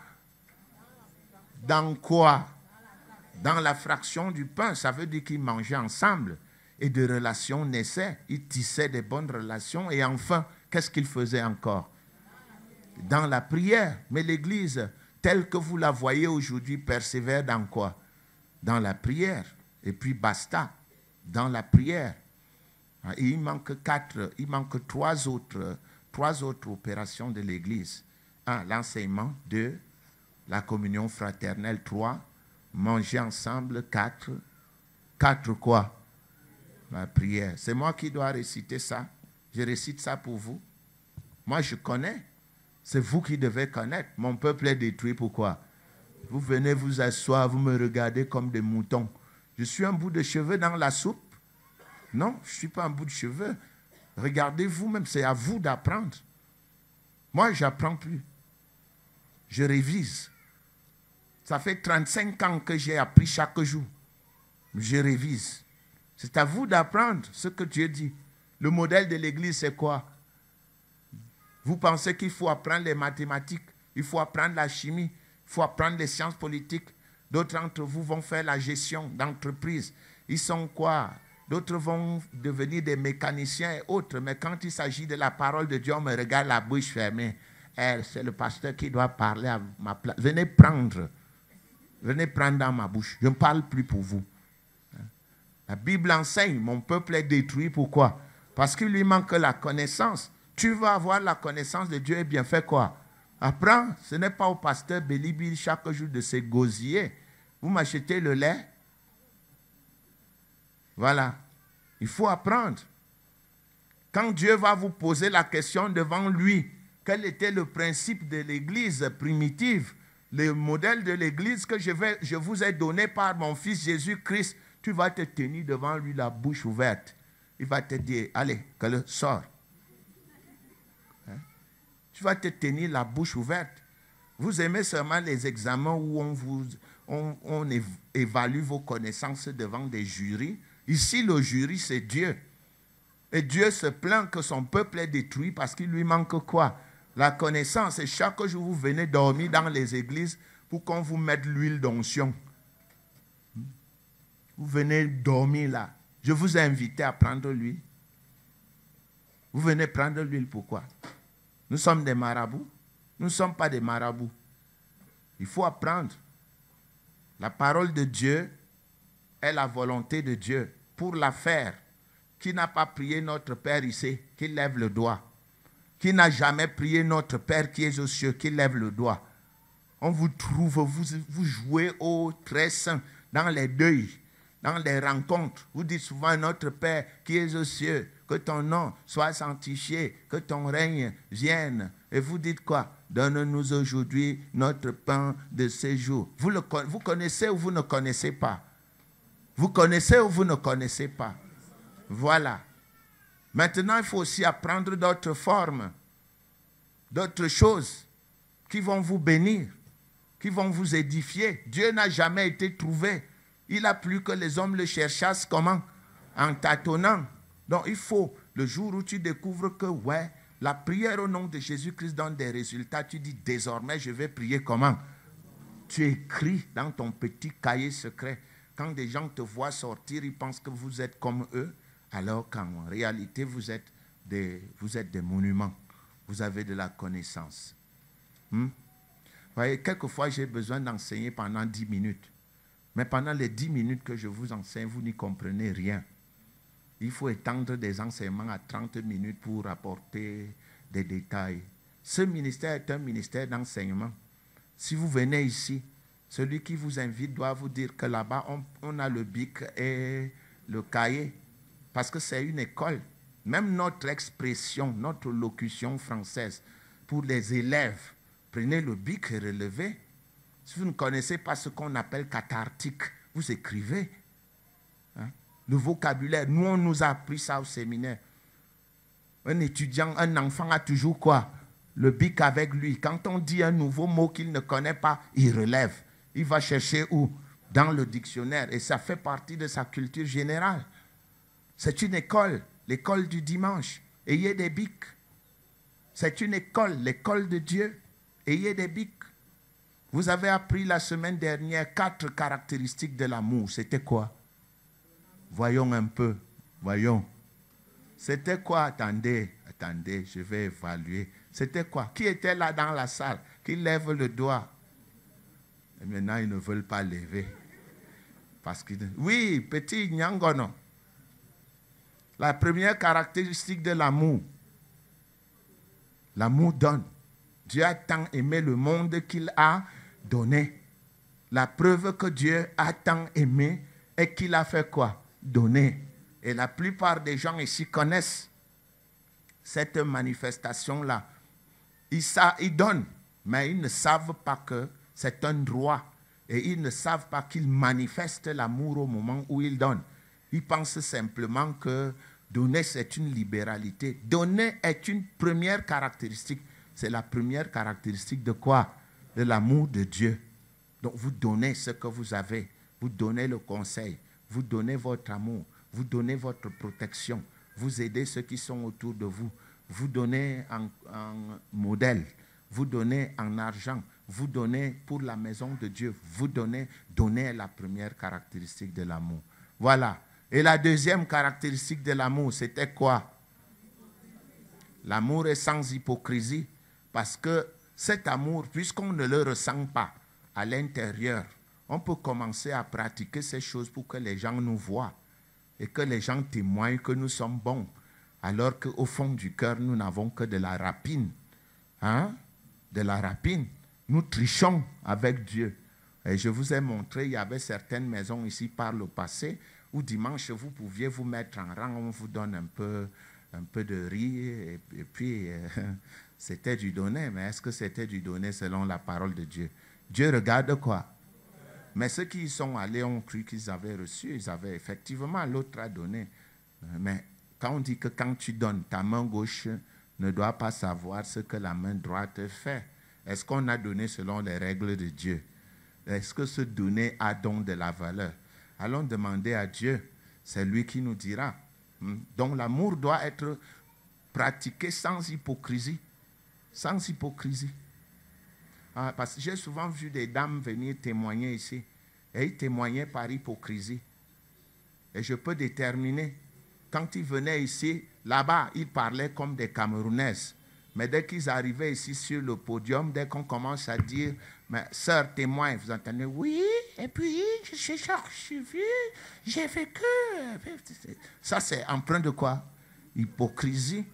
Dans quoi? Dans la fraction du pain. Ça veut dire qu'ils mangeaient ensemble. Et des relations naissaient. Ils tissaient des bonnes relations. Et enfin, qu'est-ce qu'ils faisaient encore? Dans la prière. Mais l'Église, telle que vous la voyez aujourd'hui, persévère dans quoi? Dans la prière. Et puis basta. Dans la prière. Et il manque trois autres opérations de l'Église. 1. L'enseignement. 2. La communion fraternelle. 3. Manger ensemble. 4. 4 quoi? La prière. C'est moi qui dois réciter ça. Je récite ça pour vous. Moi, je connais. C'est vous qui devez connaître. Mon peuple est détruit. Pourquoi? Vous venez vous asseoir, vous me regardez comme des moutons. Je suis un bout de cheveux dans la soupe? Non, je ne suis pas un bout de cheveux. Regardez vous-même, c'est à vous d'apprendre. Moi, je n'apprends plus. Je révise. Ça fait 35 ans que j'ai appris chaque jour. Je révise. C'est à vous d'apprendre ce que Dieu dit. Le modèle de l'Église, c'est quoi? Vous pensez qu'il faut apprendre les mathématiques, il faut apprendre la chimie, il faut apprendre les sciences politiques. D'autres d'entre vous vont faire la gestion d'entreprise. ils sont quoi? D'autres vont devenir des mécaniciens et autres. Mais quand il s'agit de la parole de Dieu, on me regarde la bouche fermée. C'est le pasteur qui doit parler à ma place. Venez prendre dans ma bouche. Je ne parle plus pour vous. La Bible enseigne, mon peuple est détruit. Pourquoi? Parce qu'il lui manque la connaissance. Tu veux avoir la connaissance de Dieu, et bien fais quoi? Apprends. Ce n'est pas au pasteur Bélibi chaque jour de se gosiller. Vous m'achetez le lait. Voilà. Il faut apprendre. Quand Dieu va vous poser la question devant lui, quel était le principe de l'Église primitive, le modèle de l'Église que je vous ai donné par mon Fils Jésus-Christ, tu vas te tenir devant lui la bouche ouverte. Il va te dire, allez, que le sort. Hein? Tu vas te tenir la bouche ouverte. Vous aimez seulement les examens où on évalue vos connaissances devant des jurys. Ici, le jury, c'est Dieu. Et Dieu se plaint que son peuple est détruit parce qu'il lui manque quoi? La connaissance. Et chaque jour, vous venez dormir dans les églises pour qu'on vous mette l'huile d'onction. Vous venez dormir là. Je vous ai invité à prendre l'huile. Vous venez prendre l'huile, pourquoi? Nous sommes des marabouts. Nous ne sommes pas des marabouts. Il faut apprendre. La parole de Dieu est la volonté de Dieu. Pour la faire, qui n'a pas prié notre Père ici, qu'il lève le doigt. Qui n'a jamais prié notre Père qui est aux cieux, qu'il lève le doigt. On vous trouve, vous jouez au très saint, dans les deuils, dans les rencontres. Vous dites souvent, notre Père qui est aux cieux, que ton nom soit sanctifié, que ton règne vienne. Et vous dites quoi? Donne-nous aujourd'hui notre pain de ce jour. Vous connaissez ou vous ne connaissez pas? Vous connaissez ou vous ne connaissez pas? Voilà. Maintenant, il faut aussi apprendre d'autres formes, d'autres choses qui vont vous bénir, qui vont vous édifier. Dieu n'a jamais été trouvé. Il a plu que les hommes le cherchassent comment? En tâtonnant. Donc, il faut, le jour où tu découvres que, ouais, la prière au nom de Jésus-Christ donne des résultats, tu dis, désormais, je vais prier comment? Tu écris dans ton petit cahier secret. Quand des gens te voient sortir, ils pensent que vous êtes comme eux, alors qu'en réalité, vous êtes des monuments. Vous avez de la connaissance. Vous voyez, quelquefois, j'ai besoin d'enseigner pendant 10 minutes. Mais pendant les 10 minutes que je vous enseigne, vous n'y comprenez rien. Il faut étendre des enseignements à 30 minutes pour apporter des détails. Ce ministère est un ministère d'enseignement. Si vous venez ici, celui qui vous invite doit vous dire que là-bas, on a le bic et le cahier. Parce que c'est une école. Même notre expression, notre locution française, pour les élèves, prenez le bic et relevez. Si vous ne connaissez pas ce qu'on appelle cathartique, vous écrivez. Hein? Le vocabulaire, nous, on nous a appris ça au séminaire. Un étudiant, un enfant a toujours quoi? Le bic avec lui. Quand on dit un nouveau mot qu'il ne connaît pas, il relève. Il va chercher où? Dans le dictionnaire. Et ça fait partie de sa culture générale. C'est une école, l'école du dimanche. Ayez des bics. C'est une école, l'école de Dieu. Ayez des bics. Vous avez appris la semaine dernière 4 caractéristiques de l'amour. C'était quoi? Voyons un peu. Voyons. C'était quoi? Attendez, je vais évaluer. C'était quoi? Qui était là dans la salle? Qui lève le doigt? Et maintenant, ils ne veulent pas lever. Parce que, oui, petit Nyangono. La première caractéristique de l'amour. L'amour donne. Dieu a tant aimé le monde qu'il a donné. La preuve que Dieu a tant aimé est qu'il a fait quoi? Donner. Et la plupart des gens ici connaissent cette manifestation-là. Ils donnent, mais ils ne savent pas que c'est un droit. Et ils ne savent pas qu'ils manifestent l'amour au moment où ils donnent. Ils pensent simplement que donner, c'est une libéralité. Donner est une première caractéristique. C'est la première caractéristique de quoi? De l'amour de Dieu. Donc vous donnez ce que vous avez. Vous donnez le conseil. Vous donnez votre amour. Vous donnez votre protection. Vous aidez ceux qui sont autour de vous. Vous donnez en modèle. Vous donnez en argent. Vous donnez pour la maison de Dieu. Vous donnez. Donner est la première caractéristique de l'amour. Voilà. Et la deuxième caractéristique de l'amour, c'était quoi? L'amour est sans hypocrisie. Parce que cet amour, puisqu'on ne le ressent pas à l'intérieur, on peut commencer à pratiquer ces choses pour que les gens nous voient et que les gens témoignent que nous sommes bons, alors qu'au fond du cœur, nous n'avons que de la rapine. Hein? De la rapine. Nous trichons avec Dieu. Et je vous ai montré, il y avait certaines maisons ici par le passé où dimanche, vous pouviez vous mettre en rang, on vous donne un peu de riz et puis c'était du donné. Mais est-ce que c'était du donné selon la parole de Dieu? Dieu regarde quoi? Mais ceux qui y sont allés ont cru qu'ils avaient reçu, ils avaient effectivement, l'autre a donné. Mais quand on dit que quand tu donnes, ta main gauche ne doit pas savoir ce que la main droite fait. Est-ce qu'on a donné selon les règles de Dieu? Est-ce que ce donner a donc de la valeur? Allons demander à Dieu, c'est lui qui nous dira. Donc l'amour doit être pratiqué sans hypocrisie. Sans hypocrisie. Ah, parce que j'ai souvent vu des dames venir témoigner ici. Et ils témoignaient par hypocrisie. Et je peux déterminer. Quand ils venaient ici, là-bas, ils parlaient comme des Camerounaises. Mais dès qu'ils arrivaient ici sur le podium, dès qu'on commence à dire, mais sœur témoin, vous entendez, oui, et puis j'ai vu, j'ai vécu. Ça, c'est empreint de quoi? Hypocrisie.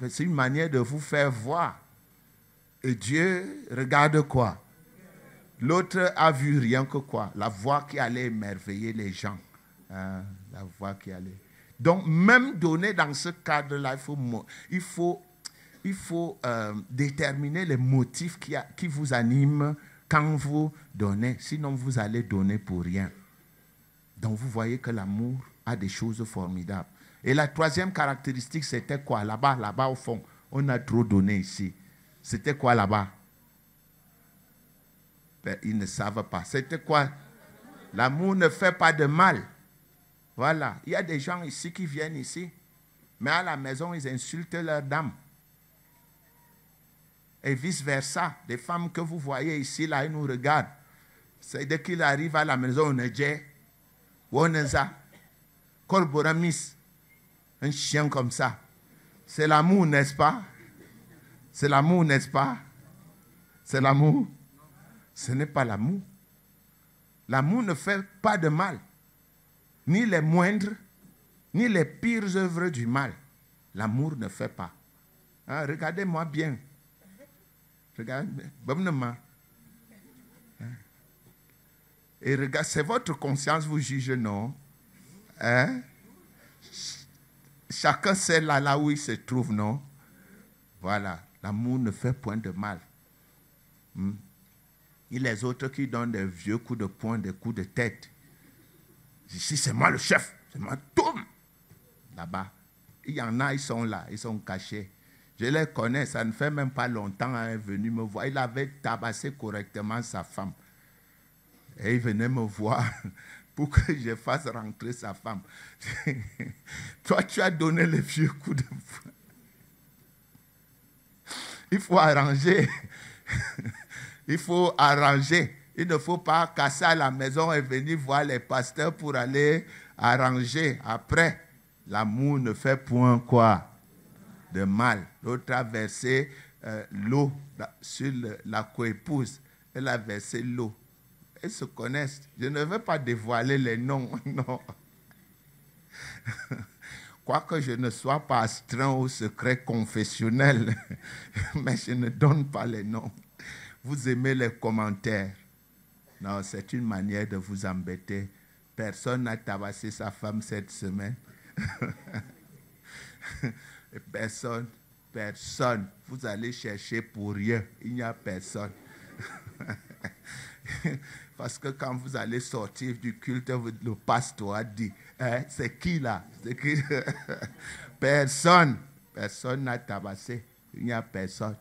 C'est une manière de vous faire voir. Et Dieu regarde quoi? L'autre a vu rien que quoi? La voix qui allait émerveiller les gens. La voix qui allait. Donc, même donner dans ce cadre-là, il faut déterminer les motifs qui vous animent quand vous donnez. Sinon, vous allez donner pour rien. Donc, vous voyez que l'amour a des choses formidables. Et la troisième caractéristique, c'était quoi? Là-bas au fond, on a trop donné ici. C'était quoi là-bas? Ben, ils ne savent pas. C'était quoi? L'amour ne fait pas de mal. Voilà. Il y a des gens ici qui viennent ici, mais à la maison, ils insultent leurs dames. Et vice-versa. Des femmes que vous voyez ici, là, ils nous regardent. C'est dès qu'ils arrivent à la maison, on est déjà. On est ça. Corboramis. Un chien comme ça. C'est l'amour, n'est-ce pas? C'est l'amour, n'est-ce pas? C'est l'amour. Ce n'est pas l'amour. L'amour ne fait pas de mal. Ni les moindres, ni les pires œuvres du mal. L'amour ne fait pas. Hein, regardez-moi bien. Regardez, bonnement. Et regardez, c'est votre conscience vous juge, non? Hein? Chacun sait là où il se trouve, non? Voilà. L'amour ne fait point de mal. Et les autres qui donnent des vieux coups de poing, des coups de tête. Ici, c'est moi le chef. C'est moi, toum. Là-bas. Il y en a, ils sont là, ils sont cachés. Je les connais, ça ne fait même pas longtemps qu'il est venu me voir. Il avait tabassé correctement sa femme. Et il venait me voir pour que je fasse rentrer sa femme. Toi, tu as donné les vieux coups de poing. Il faut arranger. Il faut arranger. Il ne faut pas casser à la maison et venir voir les pasteurs pour aller arranger. Après, l'amour ne fait point quoi? De mal. L'autre a versé l'eau sur la coépouse. Elle a versé l'eau. Ils se connaissent. Je ne veux pas dévoiler les noms. Non. Quoique je ne sois pas astreint au secret confessionnel, mais je ne donne pas les noms. Vous aimez les commentaires. Non, c'est une manière de vous embêter. Personne n'a tabassé sa femme cette semaine. Personne. Vous allez chercher pour rien. Il n'y a personne. Parce que quand vous allez sortir du culte, le pasteur a dit, c'est qui là? C'est qui? Personne. Personne n'a tabassé. Il n'y a personne.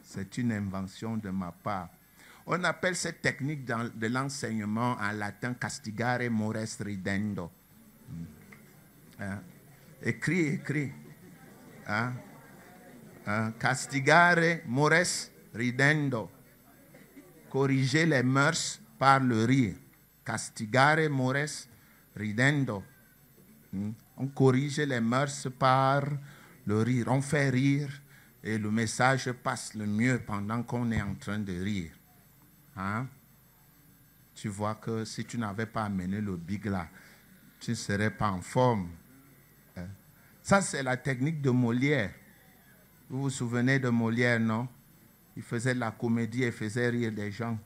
C'est une invention de ma part. On appelle cette technique de l'enseignement en latin castigare mores ridendo. Écris. Castigare mores ridendo. Corriger les mœurs par le rire. Castigare mores ridendo. On corrige les mœurs par le rire. On fait rire et le message passe le mieux pendant qu'on est en train de rire. Hein? Tu vois que si tu n'avais pas amené le big là, tu ne serais pas en forme. Ça, c'est la technique de Molière. Vous vous souvenez de Molière, non? Il faisait de la comédie et faisait rire des gens.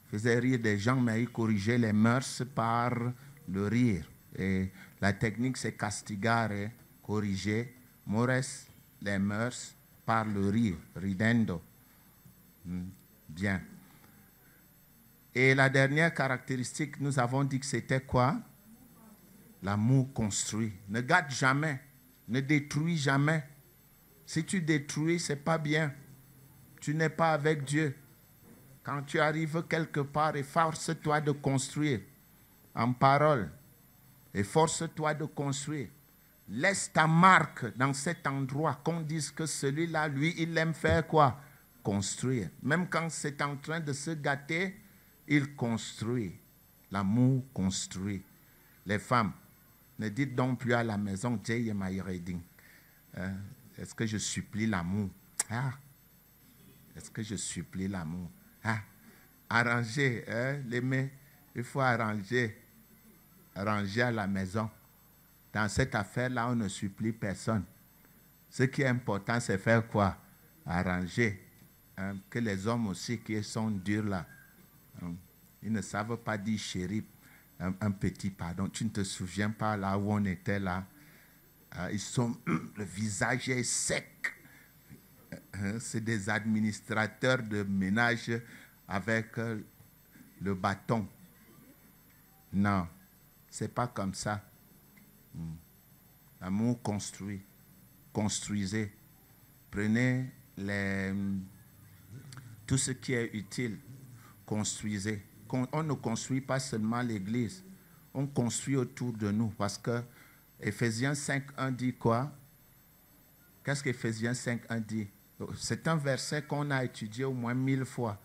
Il faisait rire des gens, mais il corrigeait les mœurs par le rire. Et la technique, c'est castigare, corriger, mores, les mœurs, par le rire, ridendo. Bien. Et la dernière caractéristique, nous avons dit que c'était quoi? L'amour construit. Ne gâte jamais, ne détruis jamais. Si tu détruis, ce n'est pas bien. Tu n'es pas avec Dieu. Quand tu arrives quelque part, efforce-toi de construire en parole. Efforce-toi de construire. Laisse ta marque dans cet endroit, qu'on dise que celui-là, lui, il aime faire quoi? Construire. Même quand c'est en train de se gâter, il construit. L'amour construit. Les femmes, ne dites donc plus à la maison, est-ce que je supplie l'amour? Ah. Est-ce que je supplie l'amour? Ah. Arranger, l'aimer, il faut arranger à la maison. Dans cette affaire-là, on ne supplie personne. Ce qui est important, c'est faire quoi? Arranger. Que les hommes aussi qui sont durs là, ils ne savent pas dire chéri, un petit pardon. Tu ne te souviens pas là où on était là? Ils sont, le visage est sec. C'est des administrateurs de ménage avec le bâton. Non, c'est pas comme ça. L'amour construit. Construisez. Prenez tout ce qui est utile. Construisez. On ne construit pas seulement l'église. On construit autour de nous. Parce que Éphésiens 5.1 dit quoi? Qu'est-ce qu'Éphésiens 5.1 dit? C'est un verset qu'on a étudié au moins 1000 fois.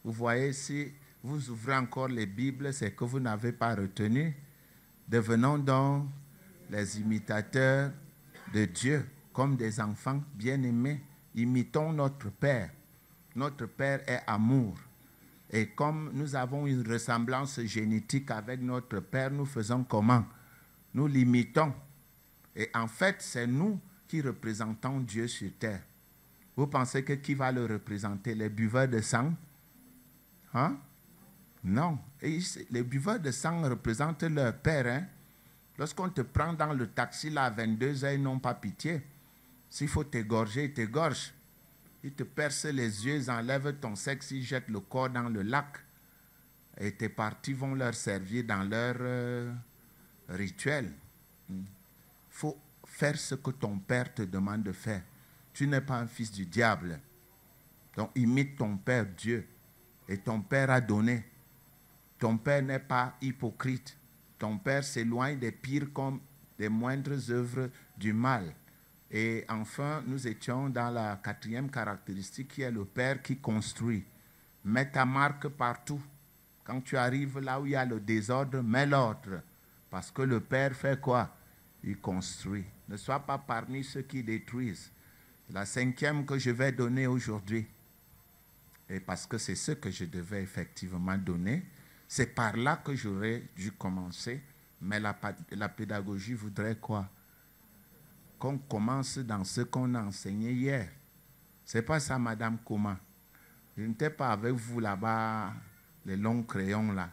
Vous voyez, si vous ouvrez encore les Bibles, c'est que vous n'avez pas retenu. Devenons donc les imitateurs de Dieu, comme des enfants bien-aimés. Imitons notre Père. Notre Père est amour. Et comme nous avons une ressemblance génétique avec notre Père, nous faisons comment? Nous l'imitons. Et en fait, c'est nous qui représentons Dieu sur terre. Vous pensez que qui va le représenter? Les buveurs de sang? Hein? Non. Et les buveurs de sang représentent leur Père. Hein? Lorsqu'on te prend dans le taxi là, à 22 heures, ils n'ont pas pitié. S'il faut t'égorger, ils t'égorgent. Ils te percent les yeux, ils enlèvent ton sexe, ils jettent le corps dans le lac. Et tes parties vont leur servir dans leur rituel. Il faut faire ce que ton Père te demande de faire. Tu n'es pas un fils du diable. Donc imite ton Père Dieu. Et ton Père a donné. Ton Père n'est pas hypocrite. Ton Père s'éloigne des pires comme des moindres œuvres du mal. Et enfin, nous étions dans la 4e caractéristique qui est le Père qui construit. Mets ta marque partout. Quand tu arrives là où il y a le désordre, mets l'ordre. Parce que le Père fait quoi? Il construit. Ne sois pas parmi ceux qui détruisent. La 5e que je vais donner aujourd'hui, et parce que c'est ce que je devais effectivement donner, c'est par là que j'aurais dû commencer, mais la pédagogie voudrait quoi? Qu'on commence dans ce qu'on a enseigné hier. C'est pas ça, Madame Kouma. Je n'étais pas avec vous là-bas, les longs crayons là.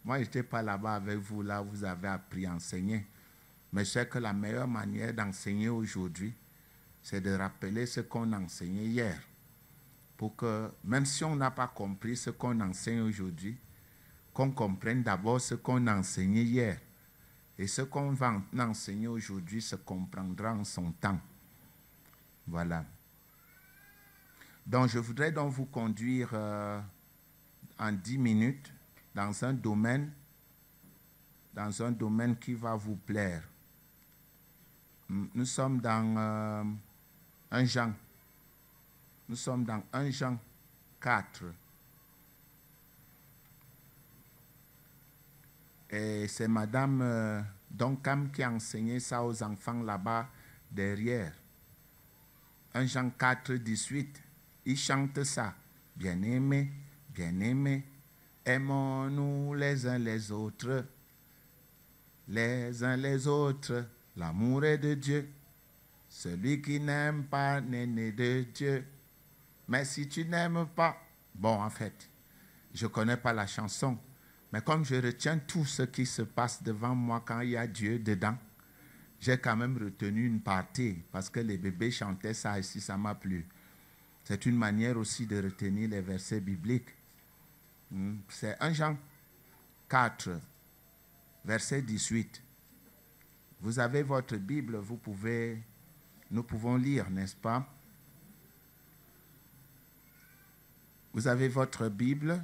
Moi, je n'étais pas là-bas avec vous, là, vous avez appris à enseigner. Mais je sais que la meilleure manière d'enseigner aujourd'hui, c'est de rappeler ce qu'on a enseigné hier. Pour que, même si on n'a pas compris ce qu'on enseigne aujourd'hui, qu'on comprenne d'abord ce qu'on a enseigné hier. Et ce qu'on va enseigner aujourd'hui se comprendra en son temps. Voilà. Donc, je voudrais donc vous conduire en 10 minutes dans un domaine qui va vous plaire. Nous sommes dans 1 Jean. Nous sommes dans 1 Jean 4. Et c'est Madame Doncam qui a enseigné ça aux enfants là-bas derrière. 1 Jean 4, 18. Il chante ça. Bien-aimés, bien-aimés, aimons-nous les uns les autres. Les uns les autres, l'amour est de Dieu. Celui qui n'aime pas n'est né de Dieu. Mais si tu n'aimes pas, bon, en fait, je ne connais pas la chanson, mais comme je retiens tout ce qui se passe devant moi quand il y a Dieu dedans, j'ai quand même retenu une partie parce que les bébés chantaient ça et si ça m'a plu. C'est une manière aussi de retenir les versets bibliques. C'est 1 Jean 4, verset 18. Vous avez votre Bible, nous pouvons lire, n'est-ce pas? Vous avez votre Bible.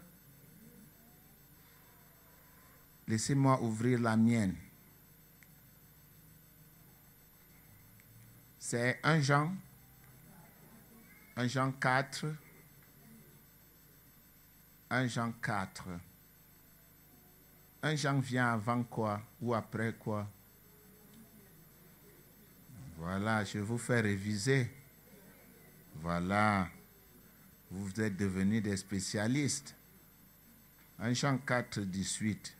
Laissez-moi ouvrir la mienne. C'est 1 Jean 4. 1 Jean 4. 1 Jean vient avant quoi ou après quoi? Voilà, je vous fais réviser. Voilà. Vous êtes devenus des spécialistes. 1 Jean 4, 18.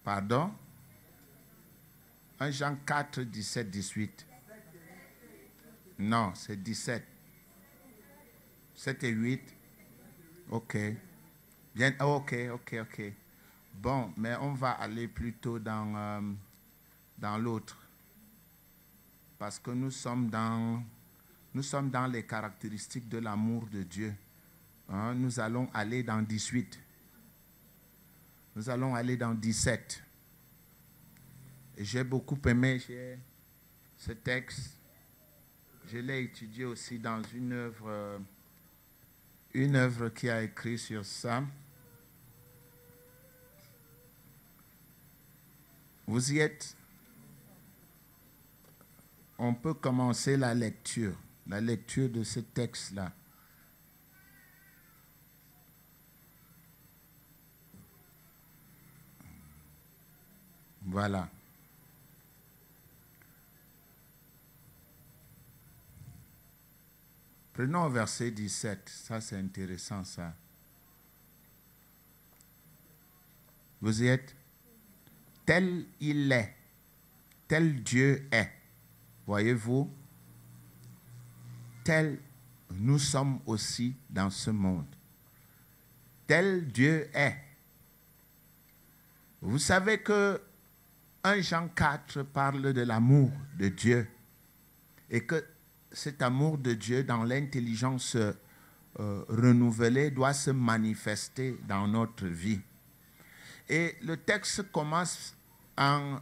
Pardon? 1 Jean 4, 17, 18. Non, c'est 17. 7 et 8. OK. Bien, OK. Bon, mais on va aller plutôt dans l'autre. Parce que nous sommes dans les caractéristiques de l'amour de Dieu. Hein, nous allons aller dans 18. Nous allons aller dans 17. Et j'ai beaucoup aimé ce texte. Je l'ai étudié aussi dans une œuvre qui a écrit sur ça. Vous y êtes? On peut commencer la lecture de ce texte-là. Voilà. Prenons au verset 17. Ça, c'est intéressant, ça. Vous y êtes? Tel il est, tel Dieu est. Voyez-vous? Tel nous sommes aussi dans ce monde. Tel Dieu est. Vous savez que 1 Jean 4 parle de l'amour de Dieu et que cet amour de Dieu dans l'intelligence renouvelée doit se manifester dans notre vie. Et le texte commence en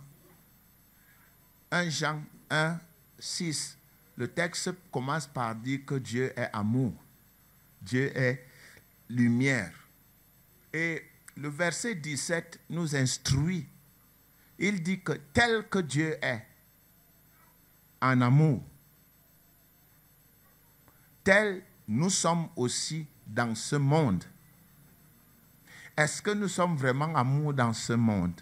1 Jean 1, 6. Le texte commence par dire que Dieu est amour. Dieu est lumière. Et le verset 17 nous instruit. Il dit que tel que Dieu est en amour, tel nous sommes aussi dans ce monde. Est-ce que nous sommes vraiment amour dans ce monde?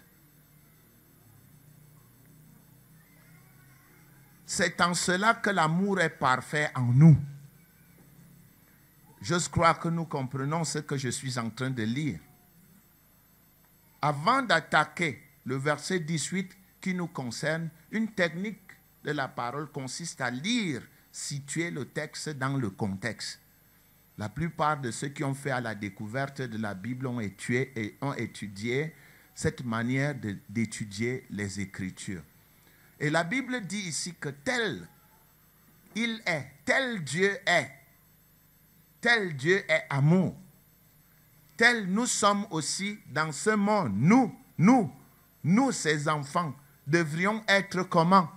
C'est en cela que l'amour est parfait en nous. Je crois que nous comprenons ce que je suis en train de lire. Avant d'attaquer le verset 18 qui nous concerne, une technique de la parole consiste à lire, situer le texte dans le contexte. La plupart de ceux qui ont fait à la découverte de la Bible ont étudié cette manière d'étudier les Écritures. Et la Bible dit ici que tel il est, tel Dieu est amour. Tel nous sommes aussi dans ce monde. Nous, ses enfants, devrions être comment?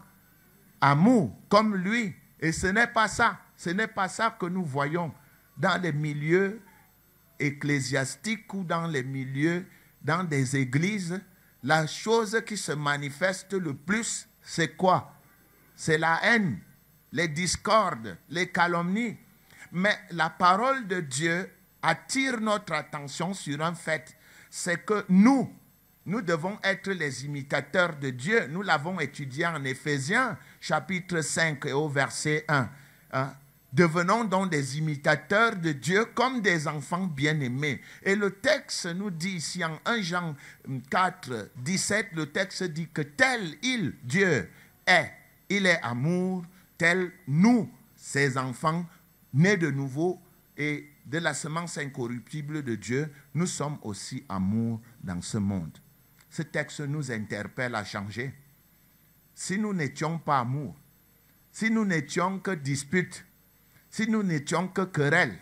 Amour, comme lui. Et ce n'est pas ça que nous voyons dans les milieux ecclésiastiques ou dans les milieux, dans des églises. La chose qui se manifeste le plus, c'est quoi? C'est la haine, les discordes, les calomnies. Mais la parole de Dieu attire notre attention sur un fait, c'est que nous devons être les imitateurs de Dieu. Nous l'avons étudié en Éphésiens, chapitre 5 et au verset 1. Devenons donc des imitateurs de Dieu comme des enfants bien-aimés. Et le texte nous dit ici en 1 Jean 4, 17, le texte dit que tel Dieu est. Il est amour, tel nous, ses enfants, nés de nouveau et de la semence incorruptible de Dieu, nous sommes aussi amour dans ce monde. Ce texte nous interpelle à changer. Si nous n'étions pas amour, si nous n'étions que dispute, si nous n'étions que querelle,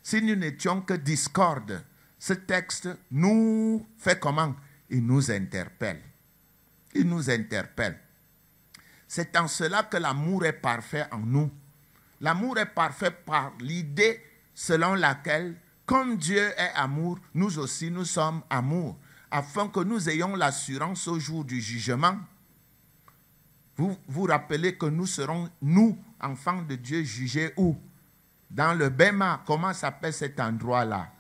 si nous n'étions que discorde, ce texte nous fait comment? Il nous interpelle. Il nous interpelle. C'est en cela que l'amour est parfait en nous. L'amour est parfait par l'idée selon laquelle, comme Dieu est amour, nous aussi nous sommes amour, afin que nous ayons l'assurance au jour du jugement. Vous vous rappelez que nous serons, nous, enfants de Dieu, jugés où? Dans le Béma. Comment s'appelle cet endroit-là?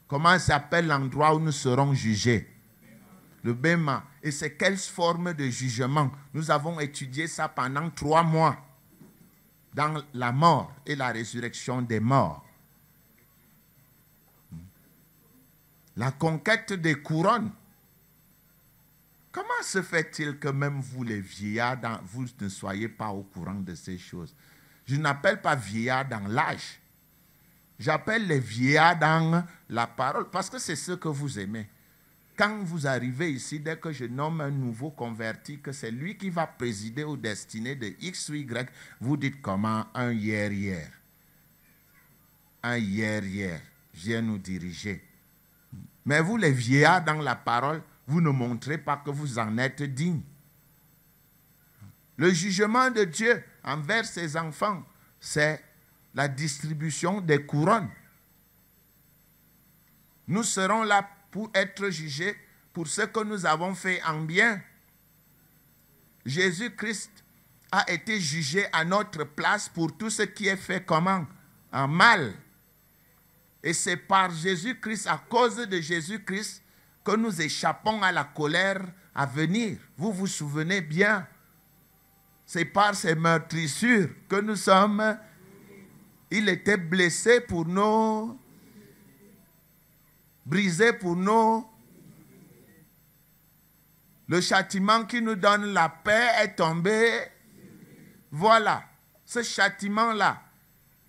Comment s'appelle l'endroit où nous serons jugés? Le Béma. Et c'est quelle forme de jugement? Nous avons étudié ça pendant 3 mois. Dans la mort et la résurrection des morts. La conquête des couronnes. Comment se fait-il que même vous les vieillards, vous ne soyez pas au courant de ces choses? Je n'appelle pas vieillards dans l'âge. J'appelle les vieillards dans la parole, parce que c'est ce que vous aimez. Quand vous arrivez ici, dès que je nomme un nouveau converti, que c'est lui qui va présider aux destinées de X ou Y, vous dites comment? Un hier. Un hier vient nous diriger. Mais vous, les vieillards dans la parole, vous ne montrez pas que vous en êtes dignes. Le jugement de Dieu envers ses enfants, c'est la distribution des couronnes. Nous serons là pour être jugés pour ce que nous avons fait en bien. Jésus-Christ a été jugé à notre place pour tout ce qui est fait comment? En mal. Et c'est par Jésus-Christ, à cause de Jésus-Christ, que nous échappons à la colère à venir. Vous vous souvenez bien. C'est par ces meurtrissures que nous sommes. Il était blessé pour nous, brisé pour nous. Le châtiment qui nous donne la paix est tombé. Voilà, ce châtiment-là,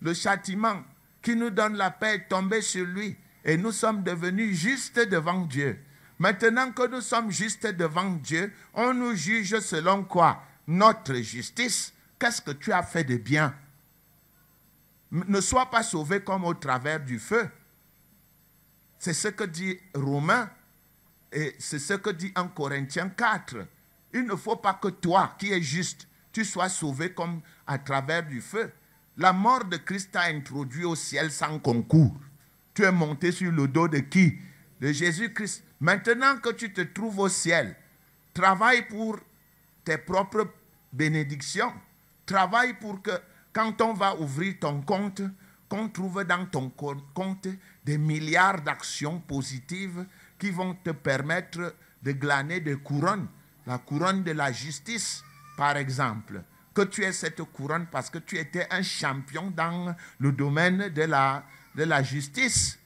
le châtiment qui nous donne la paix est tombé sur lui. Et nous sommes devenus justes devant Dieu. Maintenant que nous sommes justes devant Dieu, on nous juge selon quoi? Notre justice. Qu'est-ce que tu as fait de bien? Ne sois pas sauvé comme au travers du feu. C'est ce que dit Romains et c'est ce que dit 1 Corinthiens 4. Il ne faut pas que toi, qui es juste, tu sois sauvé comme à travers du feu. La mort de Christ t'a introduit au ciel sans concours. Tu es monté sur le dos de qui? De Jésus-Christ. Maintenant que tu te trouves au ciel, travaille pour tes propres bénédictions. Travaille pour que quand on va ouvrir ton compte, qu'on trouve dans ton compte des milliards d'actions positives qui vont te permettre de glaner des couronnes. La couronne de la justice, par exemple. Que tu aies cette couronne parce que tu étais un champion dans le domaine de la justice.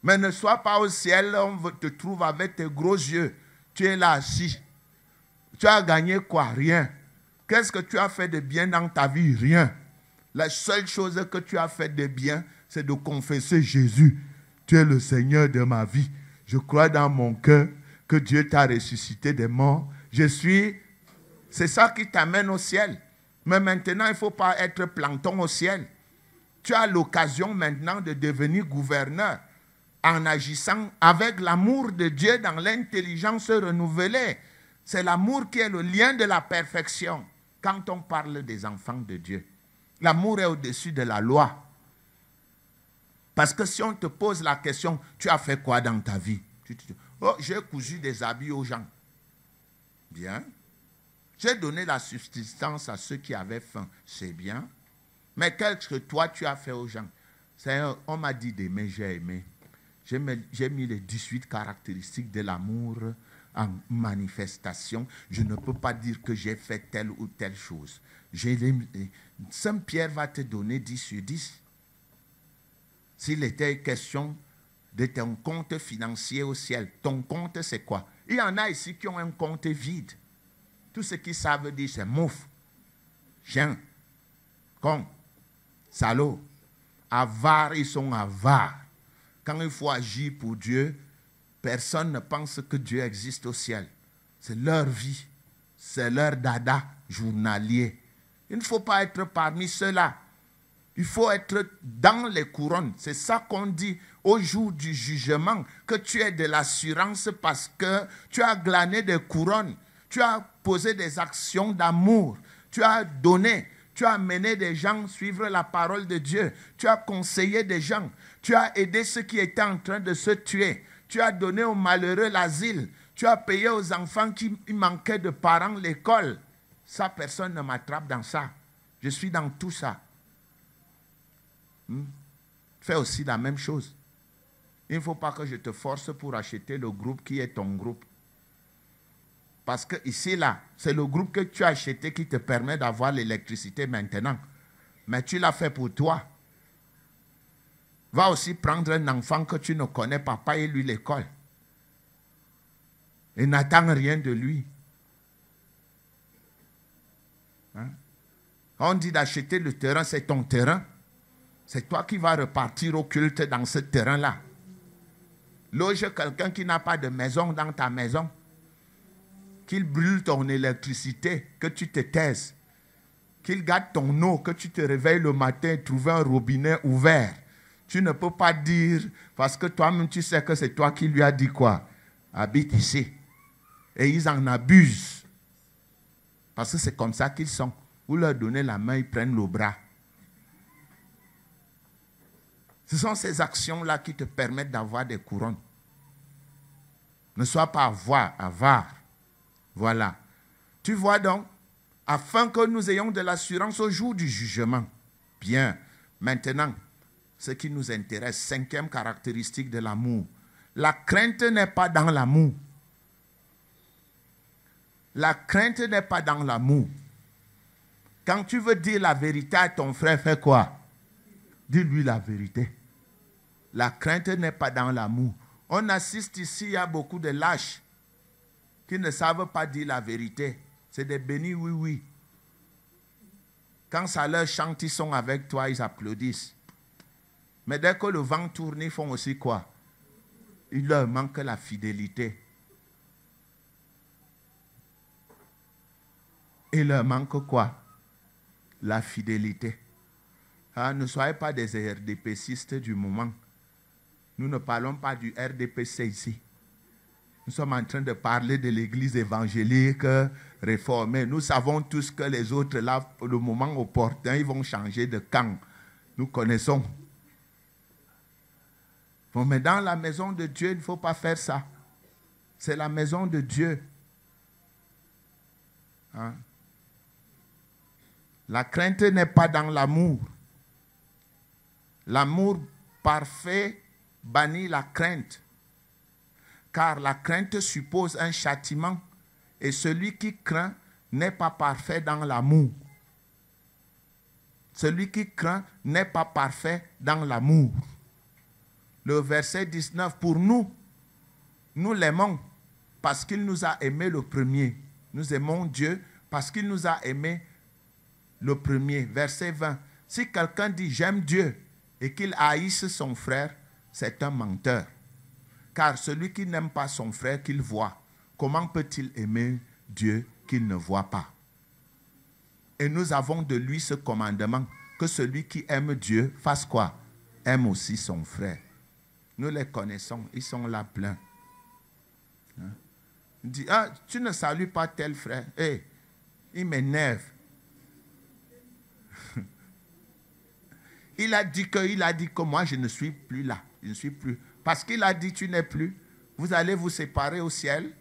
Mais ne sois pas au ciel, on te trouve avec tes gros yeux. Tu es là assis. Tu as gagné quoi? Rien. Qu'est-ce que tu as fait de bien dans ta vie? Rien. La seule chose que tu as fait de bien, c'est de confesser Jésus. Tu es le Seigneur de ma vie. Je crois dans mon cœur que Dieu t'a ressuscité des morts. C'est ça qui t'amène au ciel. Mais maintenant, il ne faut pas être planton au ciel. Tu as l'occasion maintenant de devenir gouverneur en agissant avec l'amour de Dieu dans l'intelligence renouvelée. C'est l'amour qui est le lien de la perfection quand on parle des enfants de Dieu. L'amour est au-dessus de la loi. Parce que si on te pose la question, tu as fait quoi dans ta vie? Tu te dis, oh, j'ai cousu des habits aux gens. Bien. J'ai donné la subsistance à ceux qui avaient faim. C'est bien. Mais qu'est-ce que toi tu as fait aux gens? On m'a dit d'aimer, j'ai aimé. J'ai mis les 18 caractéristiques de l'amour en manifestation. Je ne peux pas dire que j'ai fait telle ou telle chose. Saint Pierre va te donner 10 sur 10. S'il était question de ton compte financier au ciel, ton compte c'est quoi? Il y en a ici qui ont un compte vide. Tout ce qu'ils savent dire c'est mouf, chien, con, salaud, avare, ils sont avares. Quand il faut agir pour Dieu, personne ne pense que Dieu existe au ciel. C'est leur vie, c'est leur dada journalier. Il ne faut pas être parmi ceux-là. Il faut être dans les couronnes. C'est ça qu'on dit au jour du jugement, que tu aies de l'assurance parce que tu as glané des couronnes. Tu as posé des actions d'amour. Tu as donné. Tu as mené des gens suivre la parole de Dieu. Tu as conseillé des gens. Tu as aidé ceux qui étaient en train de se tuer. Tu as donné aux malheureux l'asile. Tu as payé aux enfants qui manquaient de parents l'école. Ça, personne ne m'attrape dans ça. Je suis dans tout ça. Fais aussi la même chose. Il ne faut pas que je te force pour acheter le groupe qui est ton groupe. Parce que ici, là, c'est le groupe que tu as acheté qui te permet d'avoir l'électricité maintenant. Mais tu l'as fait pour toi. Va aussi prendre un enfant que tu ne connais pas, paye-lui l'école. Et n'attends rien de lui. Hein? On dit d'acheter le terrain, c'est ton terrain. C'est toi qui vas repartir au culte dans ce terrain-là. Loge quelqu'un qui n'a pas de maison dans ta maison. Qu'il brûle ton électricité, que tu te taises. Qu'il garde ton eau, que tu te réveilles le matin et trouves un robinet ouvert. Tu ne peux pas dire, parce que toi-même tu sais que c'est toi qui lui as dit quoi? Habite ici. Et ils en abusent. Parce que c'est comme ça qu'ils sont. Vous leur donnez la main, ils prennent le bras. Ce sont ces actions-là qui te permettent d'avoir des couronnes. Ne sois pas avare. Voilà. Tu vois donc, afin que nous ayons de l'assurance au jour du jugement. Bien. Maintenant, ce qui nous intéresse, 5e caractéristique de l'amour. La crainte n'est pas dans l'amour. La crainte n'est pas dans l'amour. Quand tu veux dire la vérité à ton frère, fais quoi? Dis-lui la vérité. La crainte n'est pas dans l'amour. On assiste ici, il y a beaucoup de lâches qui ne savent pas dire la vérité. C'est des bénis oui. Quand ça leur chante, ils sont avec toi, ils applaudissent. Mais dès que le vent tourne, ils font aussi quoi? Il leur manque la fidélité. Il leur manque quoi? La fidélité. Ah, ne soyez pas des RDPcistes du moment. Nous ne parlons pas du RDPC ici. Nous sommes en train de parler de l'église évangélique réformée. Nous savons tous que les autres, là, le moment opportun, ils vont changer de camp. Nous connaissons. Bon, mais dans la maison de Dieu, il ne faut pas faire ça. C'est la maison de Dieu. Hein? La crainte n'est pas dans l'amour. L'amour parfait bannit la crainte. Car la crainte suppose un châtiment et celui qui craint n'est pas parfait dans l'amour. Celui qui craint n'est pas parfait dans l'amour. Le verset 19, pour nous, nous l'aimons parce qu'il nous a aimés le premier. Nous aimons Dieu parce qu'il nous a aimés le premier. Verset 20, si quelqu'un dit j'aime Dieu et qu'il haïsse son frère, c'est un menteur. Car celui qui n'aime pas son frère qu'il voit, comment peut-il aimer Dieu qu'il ne voit pas? Et nous avons de lui ce commandement, que celui qui aime Dieu fasse quoi? Aime aussi son frère. Nous les connaissons, ils sont là pleins. Hein? Il dit, ah, tu ne salues pas tel frère. Hey, il m'énerve. Il a dit que moi je ne suis plus là. Je ne suis plus. Parce qu'il a dit tu n'es plus. Vous allez vous séparer au ciel?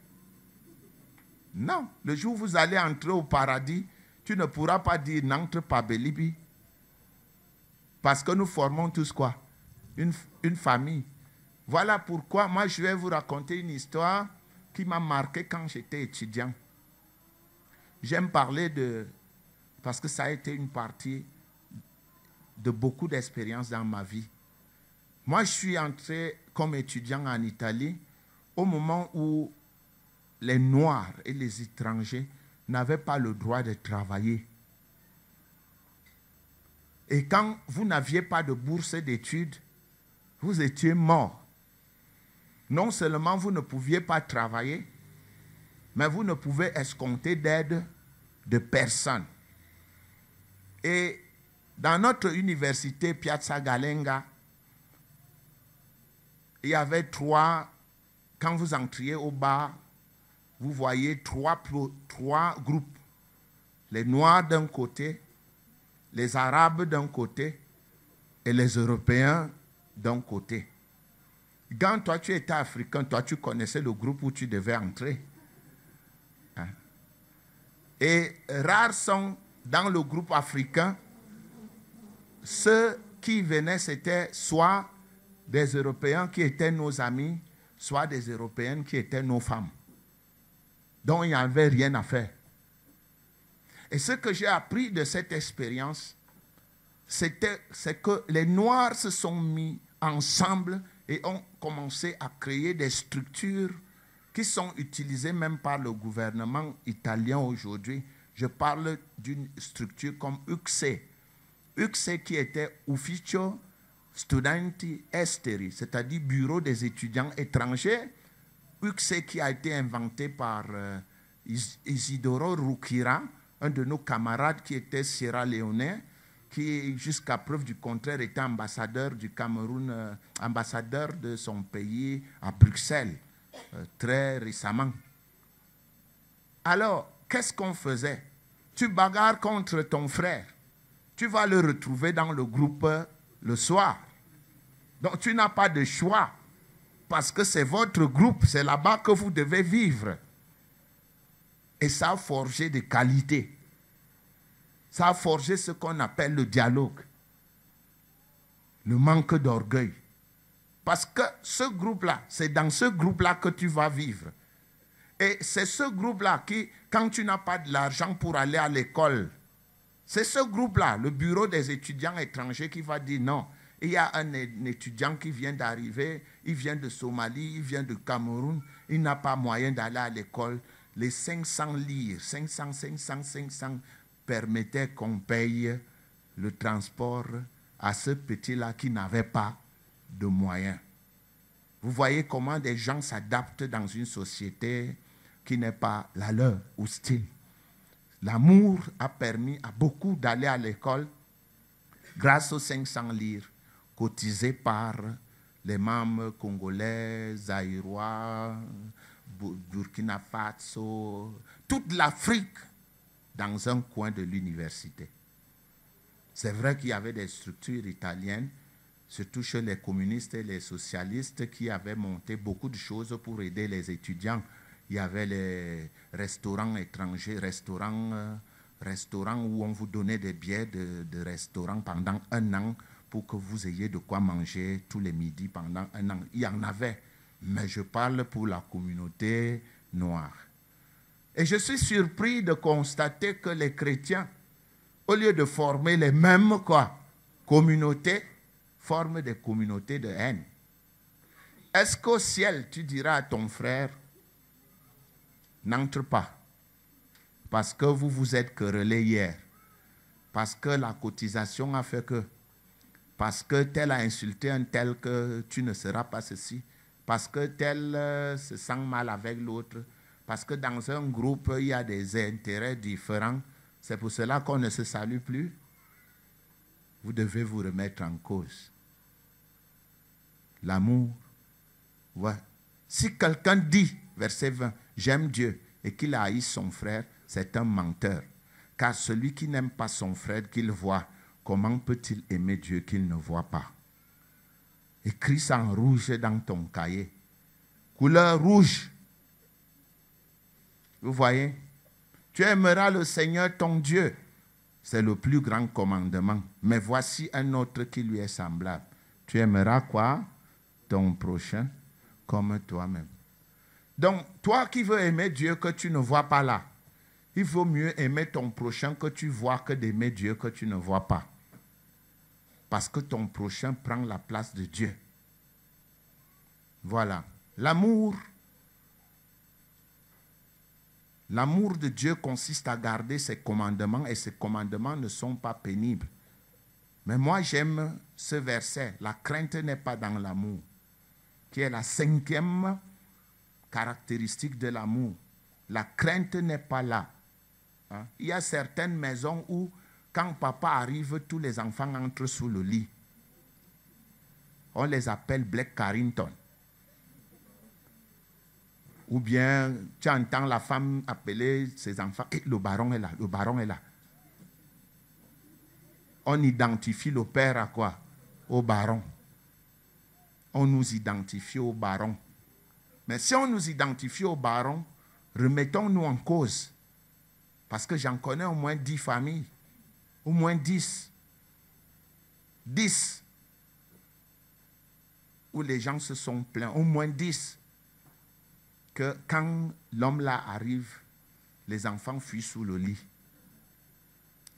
Non. Le jour où vous allez entrer au paradis, tu ne pourras pas dire n'entre pas Bélibi. Parce que nous formons tous quoi? une famille. Voilà pourquoi moi je vais vous raconter une histoire qui m'a marqué quand j'étais étudiant. J'aime parler parce que ça a été une partie de beaucoup d'expériences dans ma vie. Moi, je suis entré comme étudiant en Italie au moment où les Noirs et les étrangers n'avaient pas le droit de travailler. Et quand vous n'aviez pas de bourse d'études, vous étiez mort. Non seulement vous ne pouviez pas travailler, mais vous ne pouvez escompter d'aide de personne. Et dans notre université Piazza Galenga, il y avait quand vous entriez au bar, vous voyez trois groupes. Les Noirs d'un côté, les Arabes d'un côté et les Européens d'un côté. Quand toi tu étais africain, toi tu connaissais le groupe où tu devais entrer. Hein? Et rares sont dans le groupe africain, ceux qui venaient, c'était soit des Européens qui étaient nos amis, soit des Européennes qui étaient nos femmes. Donc il n'y avait rien à faire. Et ce que j'ai appris de cette expérience, c'est que les Noirs se sont mis ensemble et ont commencé à créer des structures qui sont utilisées même par le gouvernement italien aujourd'hui. Je parle d'une structure comme UCSE. UCSE qui était Ufficio Studenti Esteri, c'est-à-dire Bureau des étudiants étrangers. UCSE qui a été inventé par Isidoro Rukira, un de nos camarades qui était sierra-léonais, qui jusqu'à preuve du contraire était ambassadeur du Cameroun, ambassadeur de son pays à Bruxelles, très récemment. Alors, qu'est-ce qu'on faisait? Tu bagarres contre ton frère, tu vas le retrouver dans le groupe le soir. Donc tu n'as pas de choix, parce que c'est votre groupe, c'est là-bas que vous devez vivre. Et ça a forgé des qualités. Ça a forgé ce qu'on appelle le dialogue, le manque d'orgueil. Parce que ce groupe-là, c'est dans ce groupe-là que tu vas vivre. Et c'est ce groupe-là qui, quand tu n'as pas de l'argent pour aller à l'école, c'est ce groupe-là, le bureau des étudiants étrangers, qui va dire non. Il y a un étudiant qui vient d'arriver, il vient de Somalie, il vient de Cameroun, il n'a pas moyen d'aller à l'école. Les 500 lire, 500 permettaient qu'on paye le transport à ce petit-là qui n'avait pas de moyens. Vous voyez comment des gens s'adaptent dans une société qui n'est pas la leur, hostile. L'amour a permis à beaucoup d'aller à l'école grâce aux 500 lire cotisés par les membres congolais, zaïrois, Burkina Faso, toute l'Afrique dans un coin de l'université. C'est vrai qu'il y avait des structures italiennes, surtout chez les communistes et les socialistes, qui avaient monté beaucoup de choses pour aider les étudiants. Il y avait les restaurants étrangers, restaurants où on vous donnait des billets de restaurant pendant 1 an pour que vous ayez de quoi manger tous les midis pendant 1 an. Il y en avait, mais je parle pour la communauté noire. Et je suis surpris de constater que les chrétiens, au lieu de former les mêmes communautés, forment des communautés de haine. Est-ce qu'au ciel, tu diras à ton frère, n'entre pas, parce que vous vous êtes querellés hier, parce que la cotisation a fait que, parce que tel a insulté un tel que tu ne seras pas ceci, parce que tel se sent mal avec l'autre, parce que dans un groupe, il y a des intérêts différents. C'est pour cela qu'on ne se salue plus. Vous devez vous remettre en cause. L'amour. Ouais. Si quelqu'un dit, verset 20, j'aime Dieu et qu'il haït son frère, c'est un menteur. Car celui qui n'aime pas son frère qu'il voit, comment peut-il aimer Dieu qu'il ne voit pas? Écris ça en rouge dans ton cahier. Couleur rouge. Vous voyez? Tu aimeras le Seigneur ton Dieu. C'est le plus grand commandement. Mais voici un autre qui lui est semblable. Tu aimeras quoi? Ton prochain comme toi-même. Donc, toi qui veux aimer Dieu que tu ne vois pas là, il vaut mieux aimer ton prochain que tu vois que d'aimer Dieu que tu ne vois pas. Parce que ton prochain prend la place de Dieu. Voilà. L'amour de Dieu consiste à garder ses commandements et ses commandements ne sont pas pénibles. Mais moi j'aime ce verset. La crainte n'est pas dans l'amour, qui est la 5e caractéristique de l'amour. La crainte n'est pas là. Hein? Il y a certaines maisons où quand papa arrive, tous les enfants entrent sous le lit. On les appelle Black Carrington. Ou bien, tu entends la femme appeler ses enfants. Et le baron est là, le baron est là. On identifie le père à quoi? Au baron. On nous identifie au baron. Mais si on nous identifie au baron, remettons-nous en cause. Parce que j'en connais au moins 10 familles. Au moins 10. 10. Où les gens se sont plaints. Au moins 10. Que quand l'homme là arrive, les enfants fuient sous le lit.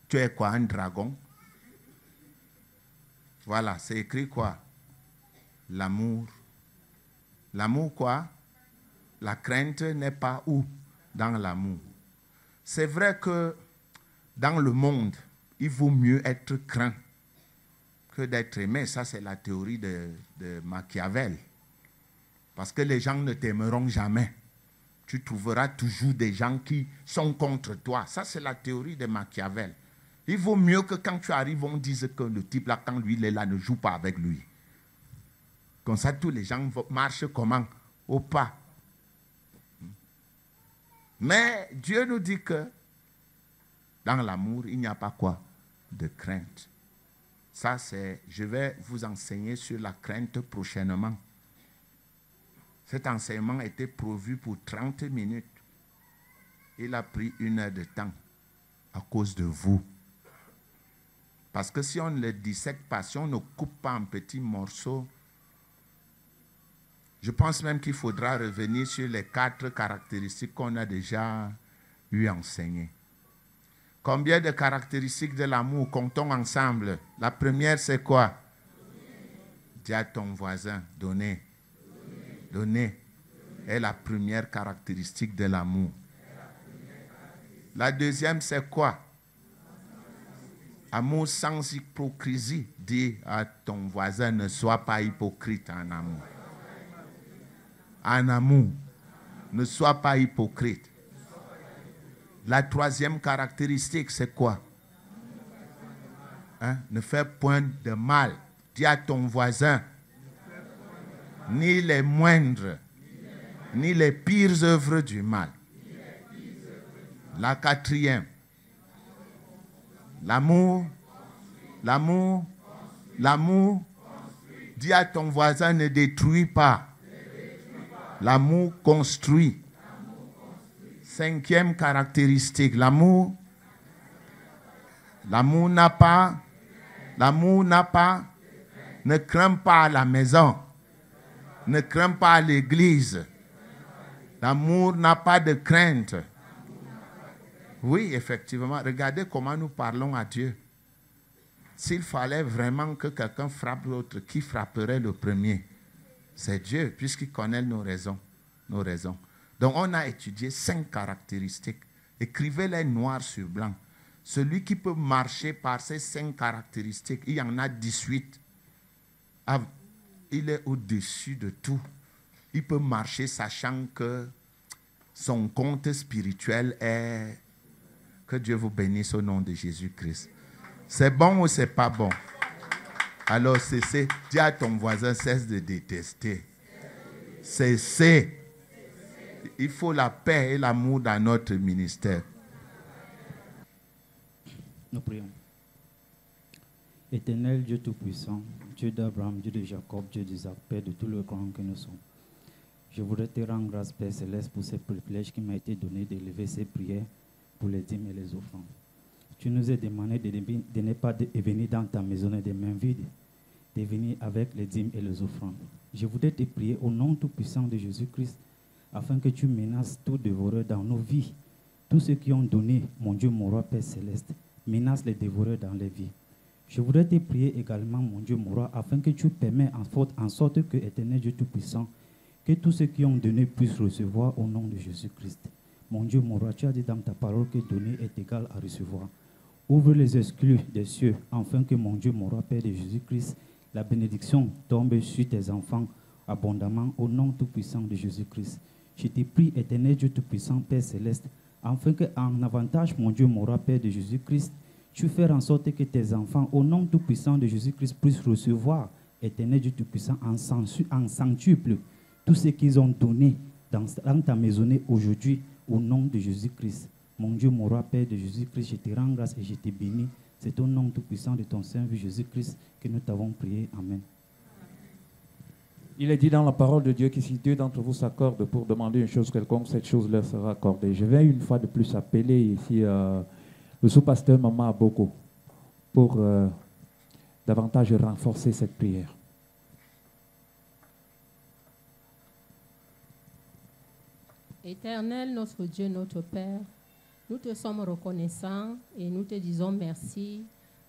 Tu es quoi, un dragon? Voilà, c'est écrit quoi? L'amour. L'amour quoi? La crainte n'est pas où? Dans l'amour. C'est vrai que dans le monde, il vaut mieux être craint que d'être aimé. Ça, c'est la théorie de Machiavel. Parce que les gens ne t'aimeront jamais. Tu trouveras toujours des gens qui sont contre toi. Ça, c'est la théorie de Machiavel. Il vaut mieux que quand tu arrives, on dise que le type là, quand lui, il est là, ne joue pas avec lui. Comme ça, tous les gens marchent comment? Au pas. Mais Dieu nous dit que dans l'amour, il n'y a pas quoi? De crainte. Ça, c'est... Je vais vous enseigner sur la crainte prochainement. Cet enseignement a été prévu pour 30 minutes. Il a pris 1 heure de temps à cause de vous. Parce que si on ne le dissèque pas, si on ne coupe pas en petits morceaux, je pense même qu'il faudra revenir sur les 4 caractéristiques qu'on a déjà eu enseignées. Combien de caractéristiques de l'amour comptons ensemble? La première, c'est quoi? Dis à ton voisin, donner. Donner est la première caractéristique de l'amour. La deuxième, c'est quoi? Amour sans hypocrisie. Dis à ton voisin, ne sois pas hypocrite en amour. En amour, ne sois pas hypocrite. La troisième caractéristique, c'est quoi? Hein? Ne fais point de mal. Dis à ton voisin, ni les moindres, ni les pires œuvres du mal. La quatrième, l'amour, l'amour, l'amour. Dis à ton voisin, ne détruis pas. L'amour construit. 5e caractéristique, l'amour. L'amour n'a pas, ne crains pas à la maison. Ne crains pas à l'église. L'amour n'a pas de crainte. Oui, effectivement. Regardez comment nous parlons à Dieu. S'il fallait vraiment que quelqu'un frappe l'autre, qui frapperait le premier? C'est Dieu, puisqu'il connaît nos raisons. Nos raisons. Donc, on a étudié 5 caractéristiques. Écrivez-les noir sur blanc. Celui qui peut marcher par ces 5 caractéristiques, il y en a 18. Il est au-dessus de tout. Il peut marcher sachant que son compte spirituel est... Que Dieu vous bénisse au nom de Jésus-Christ. C'est bon ou c'est pas bon? Alors cessez. Dis à ton voisin, cesse de détester. Cessez. Il faut la paix et l'amour dans notre ministère. Nous prions. Éternel Dieu Tout-Puissant, Dieu d'Abraham, Dieu de Jacob, Dieu d'Isaac, Père de tous les grands que nous sommes. Je voudrais te rendre grâce, Père Céleste, pour ce privilège qui m'a été donné d'élever ces prières pour les dîmes et les offrandes. Tu nous as demandé de ne pas venir dans ta maison des mains vides, de venir avec les dîmes et les offrandes. Je voudrais te prier au nom tout-puissant de Jésus-Christ, afin que tu menaces tout dévoreur dans nos vies. Tous ceux qui ont donné, mon Dieu, mon roi, Père céleste, menace les dévoreurs dans les vies. Je voudrais te prier également, mon Dieu, mon roi, afin que tu permets en sorte que, éternel Dieu Tout-Puissant, que tous ceux qui ont donné puissent recevoir au nom de Jésus-Christ. Mon Dieu, mon roi, tu as dit dans ta parole que donner est égal à recevoir. Ouvre les exclus des cieux, afin que, mon Dieu, mon roi, Père de Jésus-Christ, la bénédiction tombe sur tes enfants abondamment au nom tout-puissant de Jésus-Christ. Je te prie, éternel Dieu Tout-Puissant, Père céleste, afin qu'en avantage, mon Dieu, mon roi, Père de Jésus-Christ, tu fais en sorte que tes enfants, au nom tout-puissant de Jésus-Christ, puissent recevoir, éternel Dieu Tout-Puissant, en centuple, tout ce qu'ils ont donné dans ta maisonnée aujourd'hui, au nom de Jésus-Christ. Mon Dieu, mon roi, Père de Jésus-Christ, je te rends grâce et je te bénis. C'est au nom tout-puissant de ton Saint Jésus-Christ que nous t'avons prié. Amen. Il est dit dans la parole de Dieu que si deux d'entre vous s'accordent pour demander une chose quelconque, cette chose leur sera accordée. Je vais une fois de plus appeler ici le sous-pasteur Maman Aboko pour davantage renforcer cette prière. Éternel, notre Dieu, notre Père, nous te sommes reconnaissants et nous te disons merci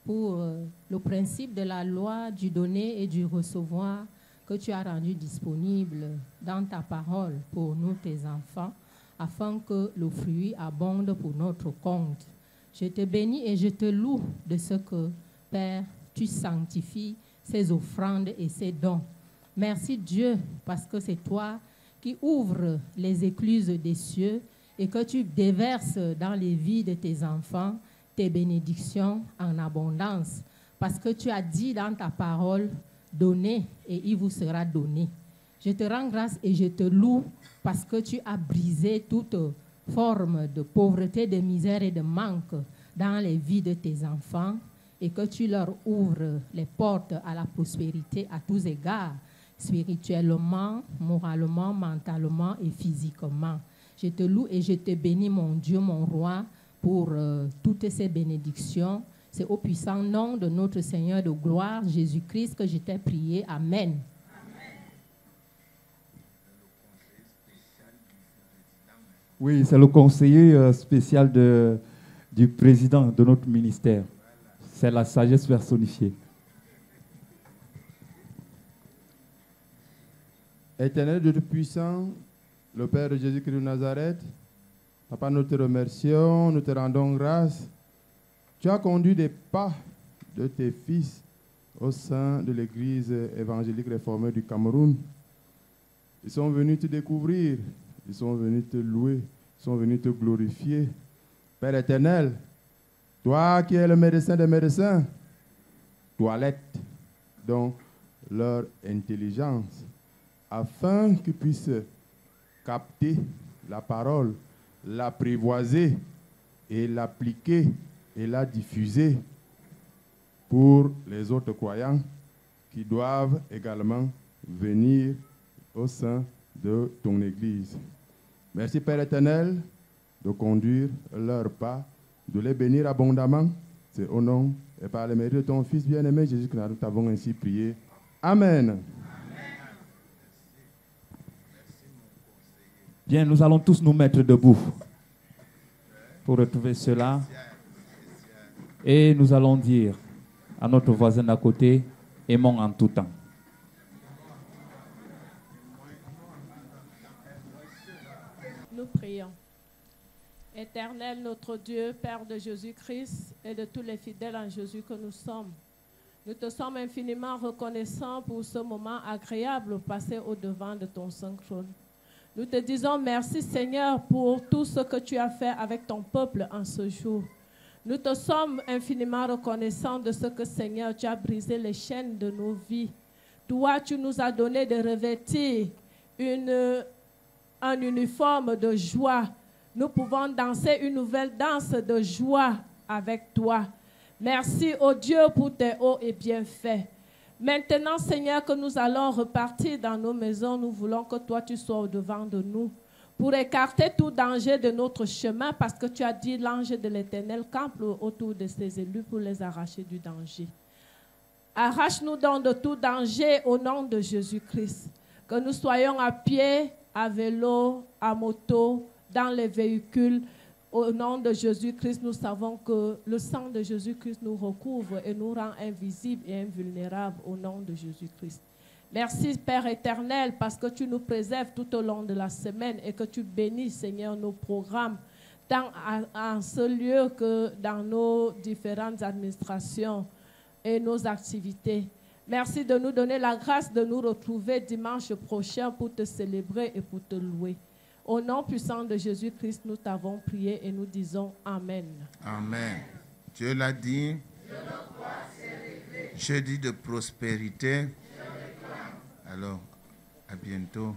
pour le principe de la loi du donner et du recevoir que tu as rendu disponible dans ta parole pour nous, tes enfants, afin que le fruit abonde pour notre compte. Je te bénis et je te loue de ce que, Père, tu sanctifies ces offrandes et ces dons. Merci Dieu, parce que c'est toi qui ouvres les écluses des cieux et que tu déverses dans les vies de tes enfants tes bénédictions en abondance. Parce que tu as dit dans ta parole, donnez et il vous sera donné. Je te rends grâce et je te loue parce que tu as brisé toute forme de pauvreté, de misère et de manque dans les vies de tes enfants et que tu leur ouvres les portes à la prospérité à tous égards, spirituellement, moralement, mentalement et physiquement. Je te loue et je te bénis, mon Dieu, mon roi, pour toutes ces bénédictions. C'est au puissant nom de notre Seigneur de gloire, Jésus-Christ, que je t'ai prié. Amen. Oui, c'est le conseiller spécial du président de notre ministère. C'est la sagesse personnifiée. Éternel Dieu Tout-Puissant, le Père de Jésus-Christ de Nazareth, Papa, nous te remercions, nous te rendons grâce. Tu as conduit des pas de tes fils au sein de l'Église évangélique réformée du Cameroun. Ils sont venus te découvrir, ils sont venus te louer, ils sont venus te glorifier. Père éternel, toi qui es le médecin des médecins, toilette donc leur intelligence, afin qu'ils puissent capter la parole, l'apprivoiser et l'appliquer et la diffuser pour les autres croyants qui doivent également venir au sein de ton Église. Merci Père éternel de conduire leurs pas, de les bénir abondamment. C'est au nom et par le mérite de ton Fils bien-aimé Jésus que nous t'avons ainsi prié. Amen. Bien, nous allons tous nous mettre debout pour retrouver cela. Et nous allons dire à notre voisin d'à côté, aimons en tout temps. Nous prions. Éternel, notre Dieu, Père de Jésus-Christ et de tous les fidèles en Jésus que nous sommes, nous te sommes infiniment reconnaissants pour ce moment agréable passé au-devant de ton saint trône. Nous te disons merci Seigneur pour tout ce que tu as fait avec ton peuple en ce jour. Nous te sommes infiniment reconnaissants de ce que Seigneur, tu as brisé les chaînes de nos vies. Toi, tu nous as donné de revêtir un uniforme de joie. Nous pouvons danser une nouvelle danse de joie avec toi. Merci, ô Dieu, pour tes hauts et bienfaits. Maintenant, Seigneur, que nous allons repartir dans nos maisons, nous voulons que toi, tu sois au-devant de nous pour écarter tout danger de notre chemin parce que tu as dit l'ange de l'Éternel campe autour de ses élus pour les arracher du danger. Arrache-nous donc de tout danger au nom de Jésus-Christ. Que nous soyons à pied, à vélo, à moto, dans les véhicules. Au nom de Jésus-Christ, nous savons que le sang de Jésus-Christ nous recouvre et nous rend invisibles et invulnérables au nom de Jésus-Christ. Merci, Père éternel, parce que tu nous préserves tout au long de la semaine et que tu bénis, Seigneur, nos programmes, tant en ce lieu que dans nos différentes administrations et nos activités. Merci de nous donner la grâce de nous retrouver dimanche prochain pour te célébrer et pour te louer. Au nom puissant de Jésus-Christ, nous t'avons prié et nous disons Amen. Amen. Dieu l'a dit. Jeudi de prospérité. Alors, à bientôt.